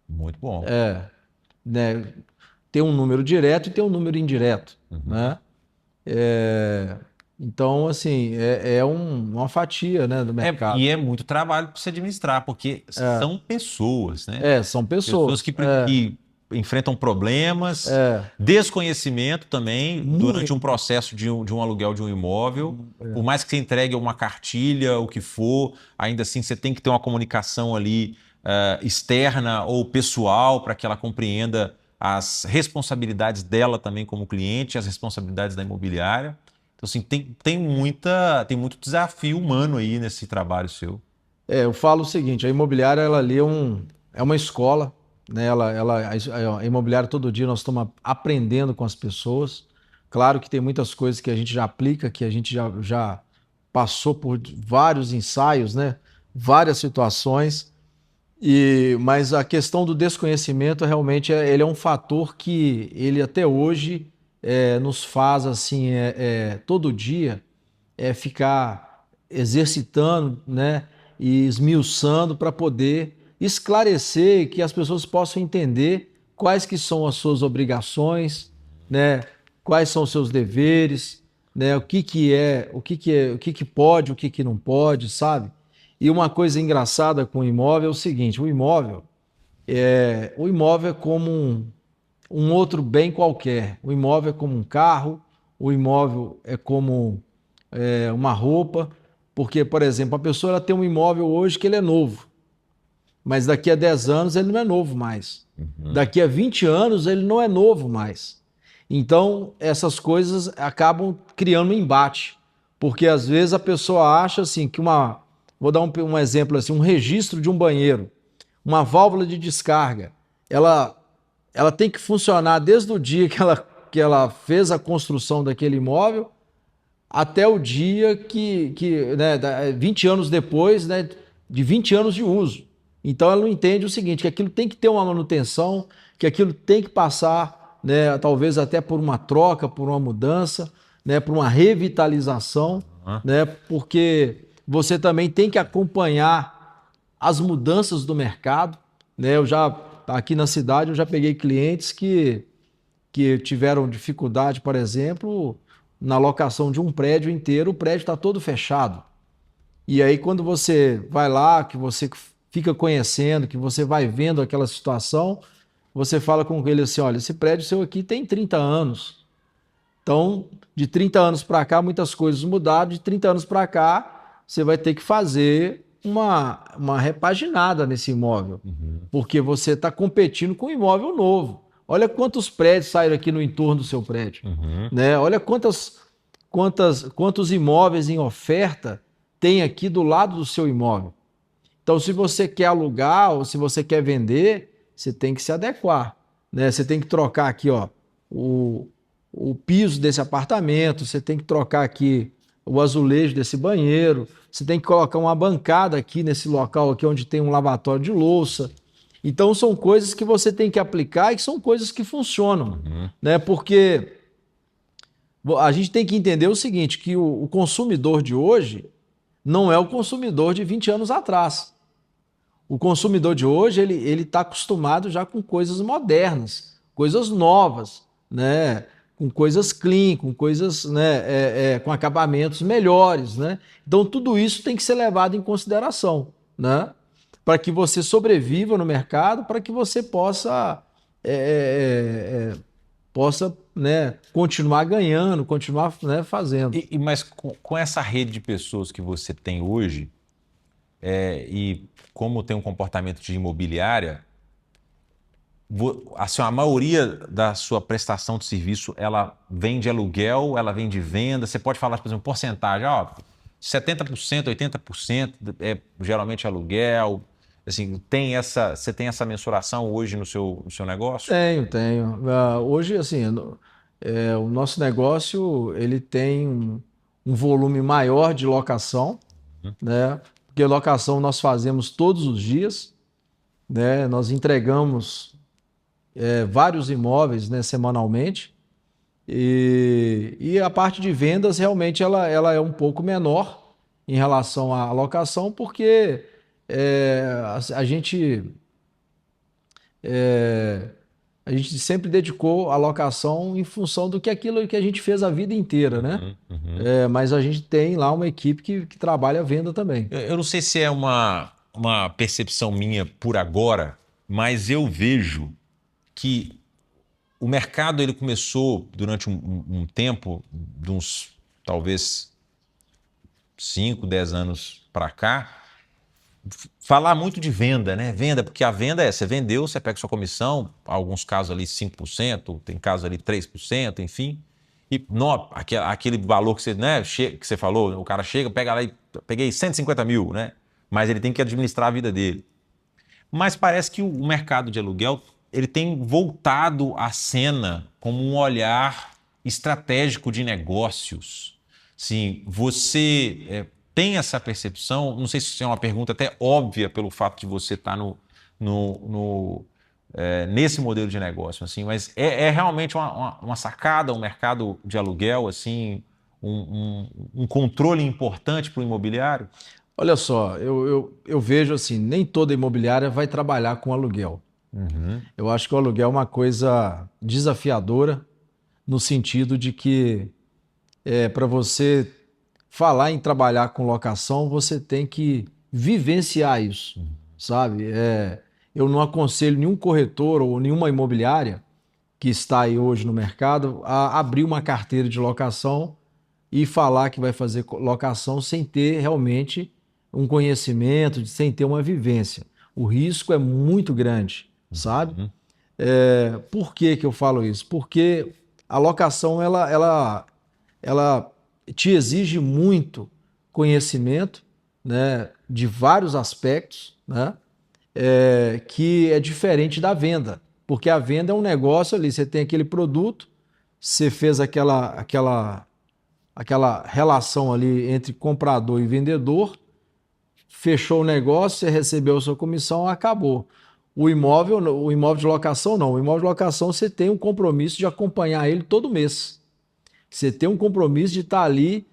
Muito bom. Né? Tem um número direto e tem um número indireto, Uhum. né? Então, assim, uma fatia, né, do mercado. E é muito trabalho para se administrar, porque são pessoas, né? São Pessoas pessoas. que enfrentam problemas, desconhecimento também durante um processo de um aluguel de um imóvel. Por mais que você entregue uma cartilha, o que for, ainda assim você tem que ter uma comunicação ali externa ou pessoal para que ela compreenda as responsabilidades dela também como cliente, as responsabilidades da imobiliária. Então, assim, tem muito desafio humano aí nesse trabalho seu. Eu falo o seguinte, a imobiliária, ela ali é uma escola, né? A imobiliária, todo dia nós estamos aprendendo com as pessoas. Claro que tem muitas coisas que a gente já aplica, que a gente já passou por vários ensaios, né? Várias situações. Mas a questão do desconhecimento realmente ele é um fator que ele até hoje nos faz assim todo dia ficar exercitando, né, e esmiuçando para poder esclarecer e que as pessoas possam entender quais que são as suas obrigações, né, quais são os seus deveres, né, o que pode, o que não pode, sabe? E uma coisa engraçada com o imóvel é o seguinte: o imóvel é como um outro bem qualquer. O imóvel é como um carro, o imóvel é como uma roupa, porque, por exemplo, a pessoa ela tem um imóvel hoje que ele é novo, mas daqui a 10 anos ele não é novo mais. Daqui a 20 anos ele não é novo mais. Então, essas coisas acabam criando um embate, porque às vezes a pessoa acha assim que vou dar um exemplo assim, um registro de um banheiro, uma válvula de descarga, ela tem que funcionar desde o dia que ela fez a construção daquele imóvel até o dia né, 20 anos depois, né, de 20 anos de uso. Então ela não entende o seguinte, que aquilo tem que ter uma manutenção, que aquilo tem que passar, né, talvez até por uma troca, por uma mudança, né, por uma revitalização, né, porque você também tem que acompanhar as mudanças do mercado, né? Aqui na cidade eu já peguei clientes que tiveram dificuldade, por exemplo, na locação de um prédio inteiro, o prédio está todo fechado. E aí, quando você vai lá, que você fica conhecendo, que você vai vendo aquela situação, você fala com ele assim: olha, esse prédio seu aqui tem 30 anos. Então, de 30 anos para cá, muitas coisas mudaram. De 30 anos para cá, você vai ter que fazer uma repaginada nesse imóvel, porque você está competindo com um imóvel novo. Olha quantos prédios saíram aqui no entorno do seu prédio, né? Olha quantos imóveis em oferta tem aqui do lado do seu imóvel. Então, se você quer alugar ou se você quer vender, você tem que se adequar, né? Você tem que trocar aqui, ó, o piso desse apartamento, você tem que trocar aqui o azulejo desse banheiro, você tem que colocar uma bancada aqui nesse local aqui onde tem um lavatório de louça. Então são coisas que você tem que aplicar e são coisas que funcionam, né? Porque a gente tem que entender o seguinte, que o consumidor de hoje não é o consumidor de 20 anos atrás. O consumidor de hoje, ele está acostumado já com coisas modernas, coisas novas, né? Com coisas clean, com coisas, né, com acabamentos melhores, né? Então tudo isso tem que ser levado em consideração, né? Para que você sobreviva no mercado, para que você possa, né, continuar ganhando, continuar, né, fazendo. Mas com essa rede de pessoas que você tem hoje, e como tem um comportamento de imobiliária, assim, a maioria da sua prestação de serviço, ela vem de aluguel, ela vem de venda. Você pode falar, por exemplo, porcentagem, 70%, 80% é geralmente aluguel. Assim, você tem essa mensuração hoje no seu negócio? Tenho. Hoje, assim, o nosso negócio ele tem um volume maior de locação, né? Porque locação nós fazemos todos os dias, né? Nós entregamos vários imóveis, né, semanalmente. E a parte de vendas realmente ela é um pouco menor em relação à locação, porque a gente sempre dedicou a locação em função do que aquilo que a gente fez a vida inteira, né? Mas a gente tem lá uma equipe que trabalha a venda também. Eu não sei se é uma percepção minha por agora, mas eu vejo que o mercado ele começou durante um tempo, de uns talvez 5, 10 anos para cá, falar muito de venda, né? Venda, porque a venda você vendeu, você pega sua comissão, alguns casos ali 5%, tem casos ali 3%, enfim. E aquele valor que você, né, que você falou, o cara chega, pega lá e peguei 150 mil, né? Mas ele tem que administrar a vida dele. Mas parece que o mercado de aluguel ele tem voltado à cena como um olhar estratégico de negócios. Sim, você tem essa percepção? Não sei se é uma pergunta até óbvia pelo fato de você estar nesse modelo de negócio, assim, mas é realmente uma sacada, um mercado de aluguel, assim, um controle importante para o imobiliário? Olha só, eu vejo assim, nem toda imobiliária vai trabalhar com aluguel. Eu acho que o aluguel é uma coisa desafiadora, no sentido de que para você falar em trabalhar com locação, você tem que vivenciar isso, sabe? Eu não aconselho nenhum corretor ou nenhuma imobiliária que está aí hoje no mercado a abrir uma carteira de locação e falar que vai fazer locação sem ter realmente um conhecimento, sem ter uma vivência. O risco é muito grande, sabe? Por que que eu falo isso? Porque a locação ela te exige muito conhecimento, né, de vários aspectos, né, que é diferente da venda. Porque a venda é um negócio ali, você tem aquele produto, você fez aquela aquela relação ali entre comprador e vendedor, fechou o negócio, você recebeu a sua comissão, acabou. O imóvel de locação não. O imóvel de locação você tem um compromisso de acompanhar ele todo mês. Você tem um compromisso de estar ali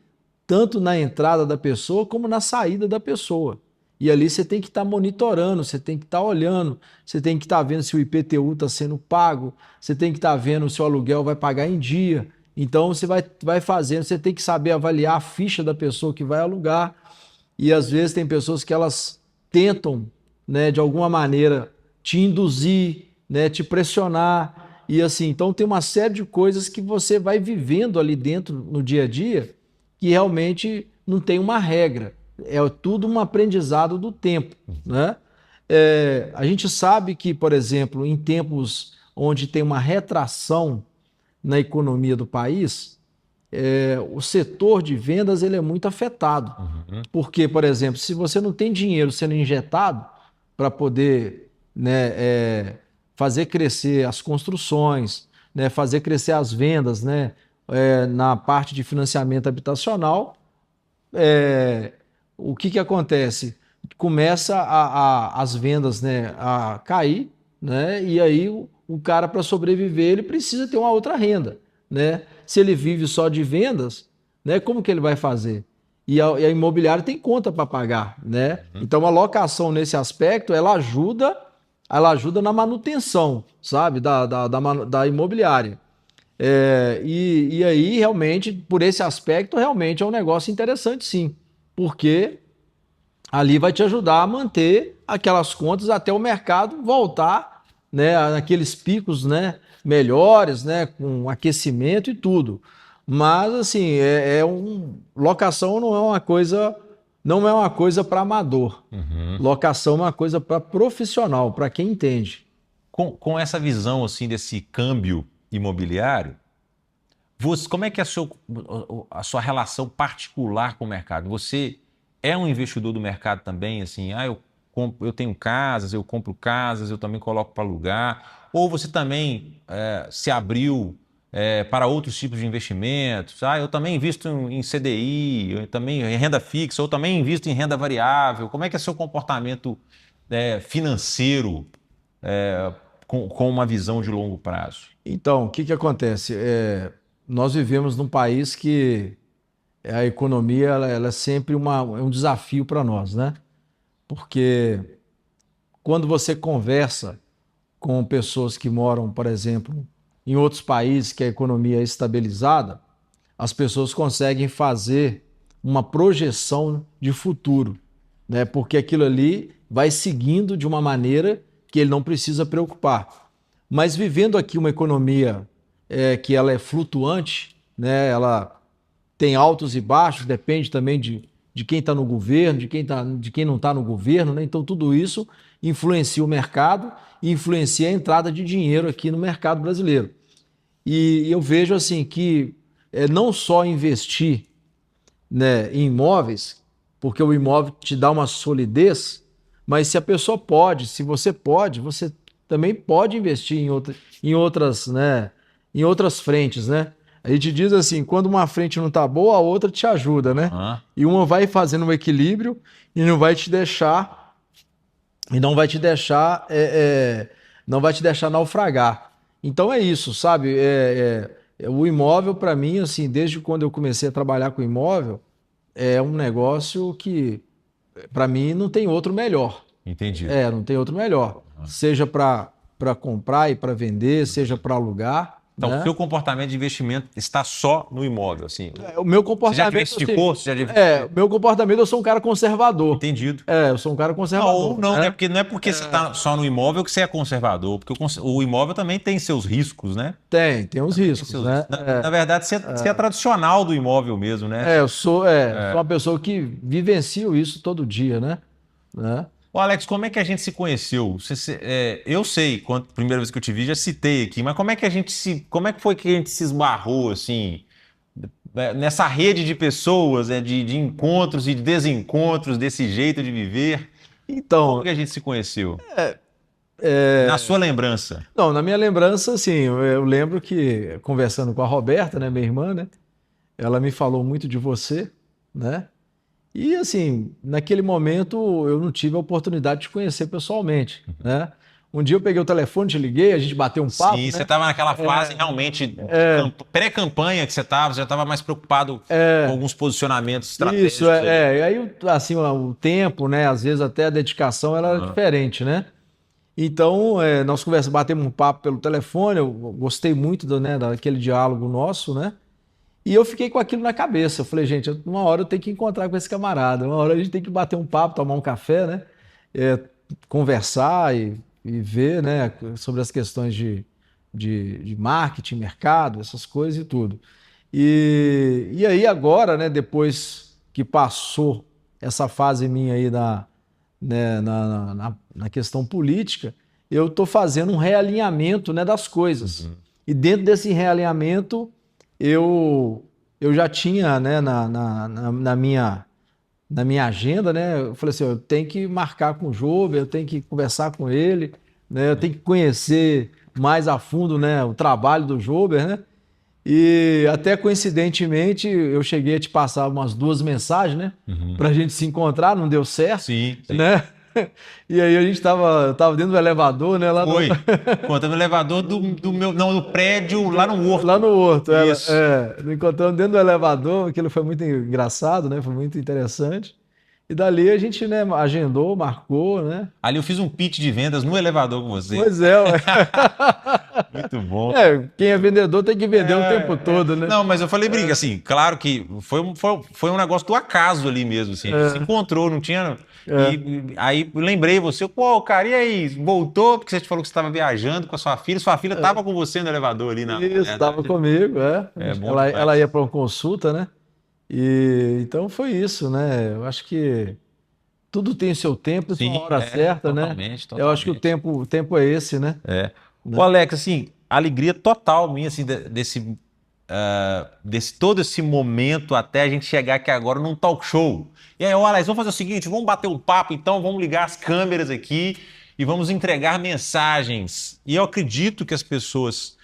tanto na entrada da pessoa como na saída da pessoa. E ali você tem que estar monitorando, você tem que estar olhando, você tem que estar vendo se o IPTU está sendo pago, você tem que estar vendo se o aluguel vai pagar em dia. Então você vai fazendo, você tem que saber avaliar a ficha da pessoa que vai alugar. E às vezes tem pessoas que elas tentam, né, de alguma maneira te induzir, né, te pressionar. E assim, então tem uma série de coisas que você vai vivendo ali dentro no dia a dia que realmente não tem uma regra. É tudo um aprendizado do tempo, né? A gente sabe que, por exemplo, em tempos onde tem uma retração na economia do país, o setor de vendas ele é muito afetado. Porque, por exemplo, se você não tem dinheiro sendo injetado para poder, né, fazer crescer as construções, né, fazer crescer as vendas, né, na parte de financiamento habitacional, o que acontece? Começa as vendas, né, a cair, né, e aí o cara, para sobreviver, ele precisa ter uma outra renda, né? Se ele vive só de vendas, né, como que ele vai fazer? E a imobiliária tem conta para pagar, né? Então a locação nesse aspecto, ela ajuda na manutenção, sabe, da imobiliária. E aí, realmente, por esse aspecto, realmente é um negócio interessante, sim, porque ali vai te ajudar a manter aquelas contas até o mercado voltar, né, naqueles picos, né, melhores, né, com aquecimento e tudo. Mas assim, locação não é uma coisa para amador. Locação é uma coisa para profissional, para quem entende. Com essa visão assim desse câmbio imobiliário, como é que é a sua relação particular com o mercado? Você é um investidor do mercado também, assim, eu tenho casas, eu compro casas, eu também coloco para alugar, ou você também se abriu para outros tipos de investimentos? Eu também invisto em CDI, eu também em renda fixa, ou também invisto em renda variável. Como é que é seu comportamento financeiro com uma visão de longo prazo? Então, o que acontece? Nós vivemos num país que a economia ela é sempre um desafio para nós, né? Porque quando você conversa com pessoas que moram, por exemplo, em outros países que a economia é estabilizada, as pessoas conseguem fazer uma projeção de futuro, né? Porque aquilo ali vai seguindo de uma maneira que ele não precisa preocupar. Mas vivendo aqui uma economia que ela é flutuante, né? Ela tem altos e baixos, depende também de quem está no governo, de quem não está no governo, né? Então tudo isso influencia o mercado e influencia a entrada de dinheiro aqui no mercado brasileiro. E eu vejo assim que não só investir, né, em imóveis, porque o imóvel te dá uma solidez, mas se a pessoa pode, se você pode, você também pode investir em outras, né, em outras frentes, né? A gente diz assim, quando uma frente não está boa, a outra te ajuda, né? E uma vai fazendo um equilíbrio e não vai te deixar não vai te deixar naufragar. Então é isso, sabe? O imóvel para mim, assim, desde quando eu comecei a trabalhar com imóvel, é um negócio que para mim não tem outro melhor. Entendi. Não tem outro melhor. Seja para comprar e para vender, seja para alugar. Então, né? o seu comportamento de investimento está só no imóvel, assim. O meu comportamento. Você já diversificou? Meu comportamento, eu sou um cara conservador. Entendido. Eu sou um cara conservador. Ou não, né? Porque não é porque você está só no imóvel que você é conservador, porque o imóvel também tem seus riscos, né? Tem uns riscos, né? Na verdade, você é tradicional do imóvel mesmo, né? Eu sou uma pessoa que vivencio isso todo dia, né? Ô Alex, como é que a gente se conheceu? Eu sei, primeira vez que eu te vi, já citei aqui, mas como é que foi que a gente se esbarrou, assim, nessa rede de pessoas, de encontros e de desencontros desse jeito de viver? Então, como que a gente se conheceu? Na sua lembrança? Não, na minha lembrança, assim, eu lembro que, conversando com a Roberta, né, minha irmã, né, ela me falou muito de você, né? E assim, naquele momento eu não tive a oportunidade de te conhecer pessoalmente, né? Um dia eu peguei o telefone, te liguei, a gente bateu um papo, Sim, você né? estava naquela fase realmente de pré-campanha que você estava, já estava mais preocupado com alguns posicionamentos Isso, estratégicos ali. E aí, assim, o tempo, né? Às vezes até a dedicação ela era diferente, né? Então, nós conversamos, batemos um papo pelo telefone, eu gostei muito né, daquele diálogo nosso, né? E eu fiquei com aquilo na cabeça. Eu falei, gente, uma hora eu tenho que encontrar com esse camarada, uma hora a gente tem que bater um papo, tomar um café, né? É, conversar e ver, né, sobre as questões de marketing, mercado, essas coisas e tudo. E aí agora, né, depois que passou essa fase minha aí né, na questão política, eu estou fazendo um realinhamento, né, das coisas. E dentro desse realinhamento, eu, eu já tinha, né, na minha agenda, né, eu falei assim, eu tenho que marcar com o Jober, eu tenho que conversar com ele, né, eu tenho que conhecer mais a fundo, né, o trabalho do Jober, né? E até coincidentemente eu cheguei a te passar umas 2 mensagens, né? Pra gente se encontrar, não deu certo, Sim, sim. né? E aí a gente tava dentro do elevador, né? Lá Foi. Contando no elevador do meu, não, do prédio lá no Horto. lá no Horto. Isso. Nos encontramos dentro do elevador, aquilo foi muito engraçado, né? Foi muito interessante. E dali a gente, né, agendou, marcou, né? Ali eu fiz um pitch de vendas no elevador com você. Pois é, ué. Muito bom. Quem é vendedor tem que vender o tempo todo, né? Não, mas eu falei, brinca, assim, claro que foi um negócio do acaso ali mesmo, assim, a gente se encontrou, não tinha... E aí lembrei você, pô, cara, e aí, voltou? Porque você falou que você estava viajando com a sua filha estava com você no elevador ali, na Isso, estava verdade. comigo, É bom ela demais. ia para uma consulta, né? E então foi isso, né? Eu acho que tudo tem seu tempo e sua Sim, hora certa, né? totalmente, Eu acho que totalmente. o tempo é esse, né? Ô, Alex, assim, alegria total minha, assim, desse todo esse momento até a gente chegar aqui agora num talk show. E aí, ô, Alex, vamos fazer o seguinte, vamos bater um papo, então, vamos ligar as câmeras aqui e vamos entregar mensagens. E eu acredito que as pessoas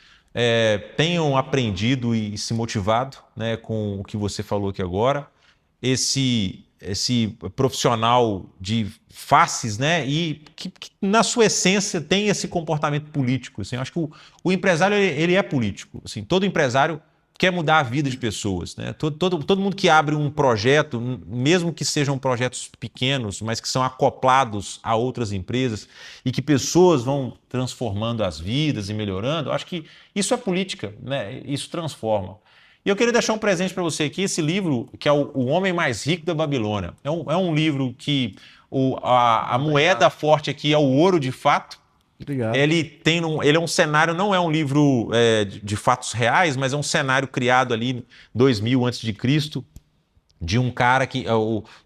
tenham aprendido e se motivado, né, com o que você falou aqui agora. Esse profissional de faces, né, e que na sua essência tem esse comportamento político. Assim, eu acho que o empresário ele é político. Assim, todo empresário quer mudar a vida de pessoas, né? Todo mundo que abre um projeto, mesmo que sejam projetos pequenos, mas que são acoplados a outras empresas e que pessoas vão transformando as vidas e melhorando, eu acho que isso é política, né? Isso transforma. E eu queria deixar um presente para você aqui, esse livro, que é o Homem Mais Rico da Babilônia. É um livro que a moeda forte aqui é o ouro de fato. Obrigado. Ele é um cenário, não é um livro de fatos reais, mas é um cenário criado ali 2000 a.C., de um cara que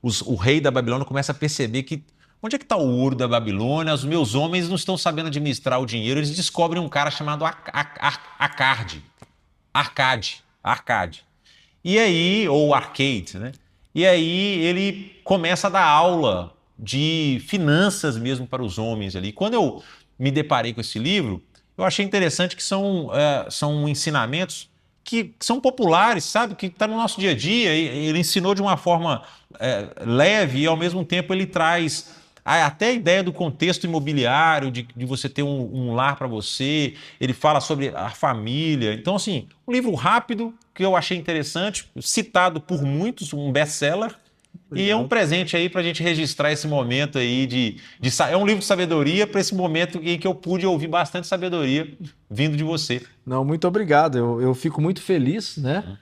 o rei da Babilônia começa a perceber que onde é que está o ouro da Babilônia? Os meus homens não estão sabendo administrar o dinheiro. Eles descobrem um cara chamado Arcade. E aí, ou Arcade, né? E aí ele começa a dar aula de finanças mesmo para os homens ali. Quando eu me deparei com esse livro, eu achei interessante que são ensinamentos que são populares, sabe? Que está no nosso dia a dia. E ele ensinou de uma forma leve e, ao mesmo tempo, ele traz até a ideia do contexto imobiliário, de você ter um lar para você. Ele fala sobre a família. Então, assim, um livro rápido que eu achei interessante, citado por muitos, um best-seller. E é um presente aí para a gente registrar esse momento aí é um livro de sabedoria para esse momento em que eu pude ouvir bastante sabedoria vindo de você. Não, muito obrigado. Eu fico muito feliz, né,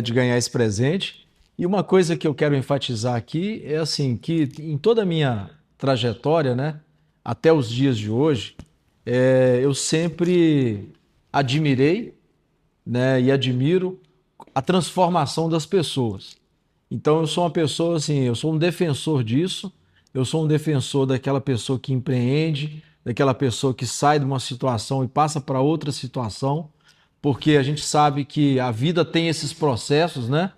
de ganhar esse presente. E uma coisa que eu quero enfatizar aqui é assim, que em toda a minha trajetória, né, até os dias de hoje, eu sempre admirei, né, e admiro a transformação das pessoas. Então eu sou uma pessoa assim, eu sou um defensor disso, eu sou um defensor daquela pessoa que empreende, daquela pessoa que sai de uma situação e passa para outra situação, porque a gente sabe que a vida tem esses processos, né?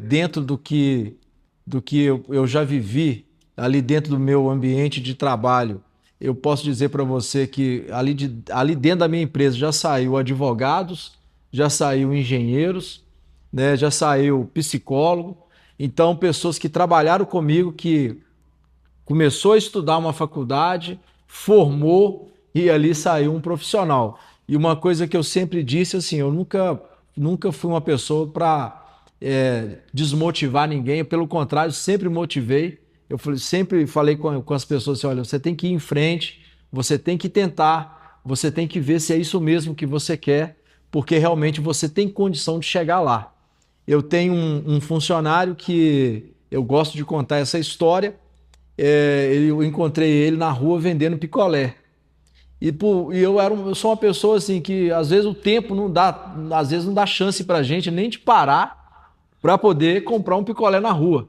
Dentro do que eu já vivi ali dentro do meu ambiente de trabalho, eu posso dizer para você que ali dentro da minha empresa já saiu advogados, já saiu engenheiros, né? Já saiu psicólogo. Então, pessoas que trabalharam comigo, que começou a estudar uma faculdade, formou e ali saiu um profissional. E uma coisa que eu sempre disse, assim, eu nunca fui uma pessoa para desmotivar ninguém, pelo contrário, sempre motivei. Sempre falei com as pessoas assim, olha, você tem que ir em frente, você tem que tentar, você tem que ver se é isso mesmo que você quer, porque realmente você tem condição de chegar lá. Eu tenho um funcionário que eu gosto de contar essa história. Eu encontrei ele na rua vendendo picolé. Eu sou uma pessoa assim que às vezes o tempo não dá, às vezes não dá chance pra gente nem de parar para poder comprar um picolé na rua.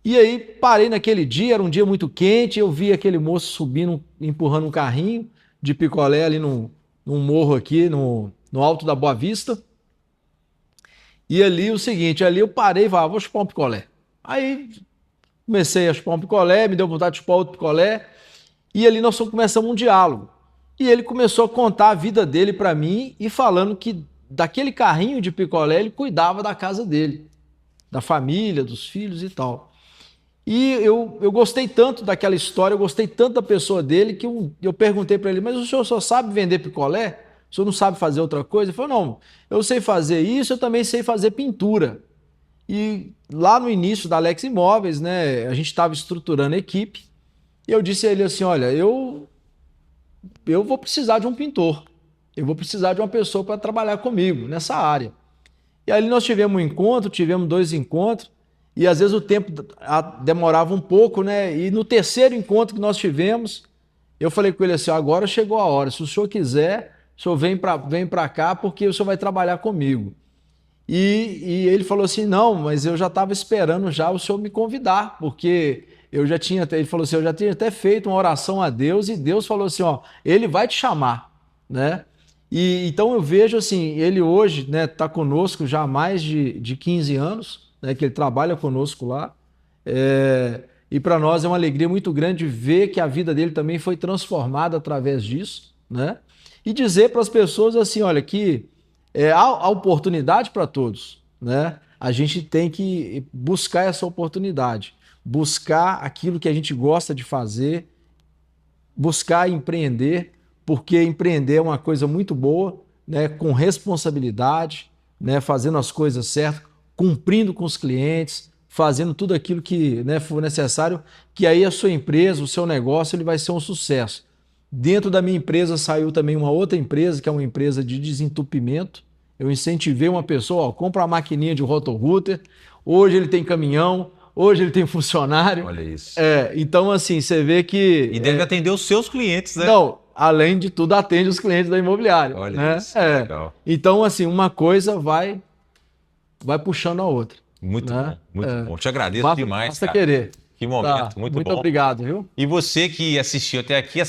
E aí parei naquele dia, era um dia muito quente, eu vi aquele moço subindo, empurrando um carrinho de picolé ali num morro aqui, no alto da Boa Vista. E ali o seguinte, ali eu parei e falei, vou chupar um picolé. Aí comecei a chupar um picolé, me deu vontade de chupar outro picolé, e ali nós começamos um diálogo. E ele começou a contar a vida dele para mim e falando que daquele carrinho de picolé ele cuidava da casa dele, da família, dos filhos e tal. E eu gostei tanto daquela história, eu gostei tanto da pessoa dele que eu perguntei para ele, mas o senhor só sabe vender picolé? O senhor não sabe fazer outra coisa? Ele falou, não, eu sei fazer isso, eu também sei fazer pintura. E lá no início da Alex Imóveis, né, a gente estava estruturando a equipe, e eu disse a ele assim, olha, eu vou precisar de um pintor, eu vou precisar de uma pessoa para trabalhar comigo nessa área. E aí nós tivemos um encontro, tivemos 2 encontros, e às vezes o tempo demorava um pouco, né? E no terceiro encontro que nós tivemos, eu falei com ele assim, agora chegou a hora, se o senhor quiser, o senhor vem para cá porque o senhor vai trabalhar comigo. E ele falou assim, não, mas eu já estava esperando já o senhor me convidar, porque ele falou assim, eu já tinha até feito uma oração a Deus e Deus falou assim, ó, ele vai te chamar, né? E então eu vejo assim, ele hoje, né, tá conosco já há mais de 15 anos, né, que ele trabalha conosco lá, e para nós é uma alegria muito grande ver que a vida dele também foi transformada através disso, né? E dizer para as pessoas assim, olha, que há oportunidade para todos, né? A gente tem que buscar essa oportunidade, buscar aquilo que a gente gosta de fazer, buscar empreender, porque empreender é uma coisa muito boa, né? Com responsabilidade, né? Fazendo as coisas certas, cumprindo com os clientes, fazendo tudo aquilo que, né, for necessário, que aí a sua empresa, o seu negócio, ele vai ser um sucesso. Dentro da minha empresa saiu também uma outra empresa, que é uma empresa de desentupimento. Eu incentivei uma pessoa, ó, compra uma maquininha de roto-router. Hoje ele tem caminhão, hoje ele tem funcionário. Olha isso. Então, assim, você vê que... E deve atender os seus clientes, né? Não, além de tudo, atende os clientes da imobiliária. Olha né? isso, legal. Então, assim, uma coisa vai puxando a outra. Muito né? bom, muito bom. Te agradeço demais, Basta cara. querer. Que momento, muito bom. Muito obrigado, viu? E você que assistiu até aqui,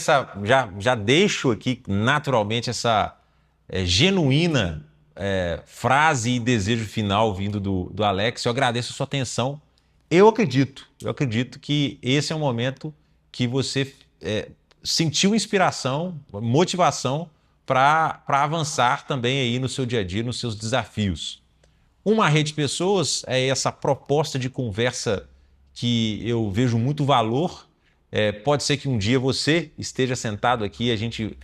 já deixo aqui naturalmente essa genuína frase e desejo final vindo do Alex. Eu agradeço a sua atenção. Eu acredito que esse é um momento que você sentiu inspiração, motivação para avançar também aí no seu dia a dia, nos seus desafios. Uma Rede de Pessoas é essa proposta de conversa que eu vejo muito valor. Pode ser que um dia você esteja sentado aqui e a gente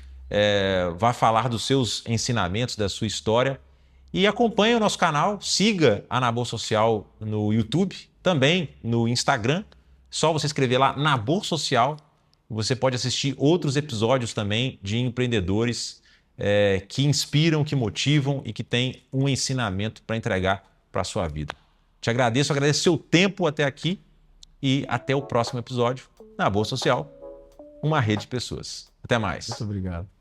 vá falar dos seus ensinamentos, da sua história. E acompanhe o nosso canal, siga a Nabor Social no YouTube, também no Instagram. Só você escrever lá Nabor Social. Você pode assistir outros episódios também de empreendedores que inspiram, que motivam e que têm um ensinamento para entregar para a sua vida. Te agradeço seu tempo até aqui e até o próximo episódio na Nabor Social, uma rede de pessoas. Até mais. Muito obrigado.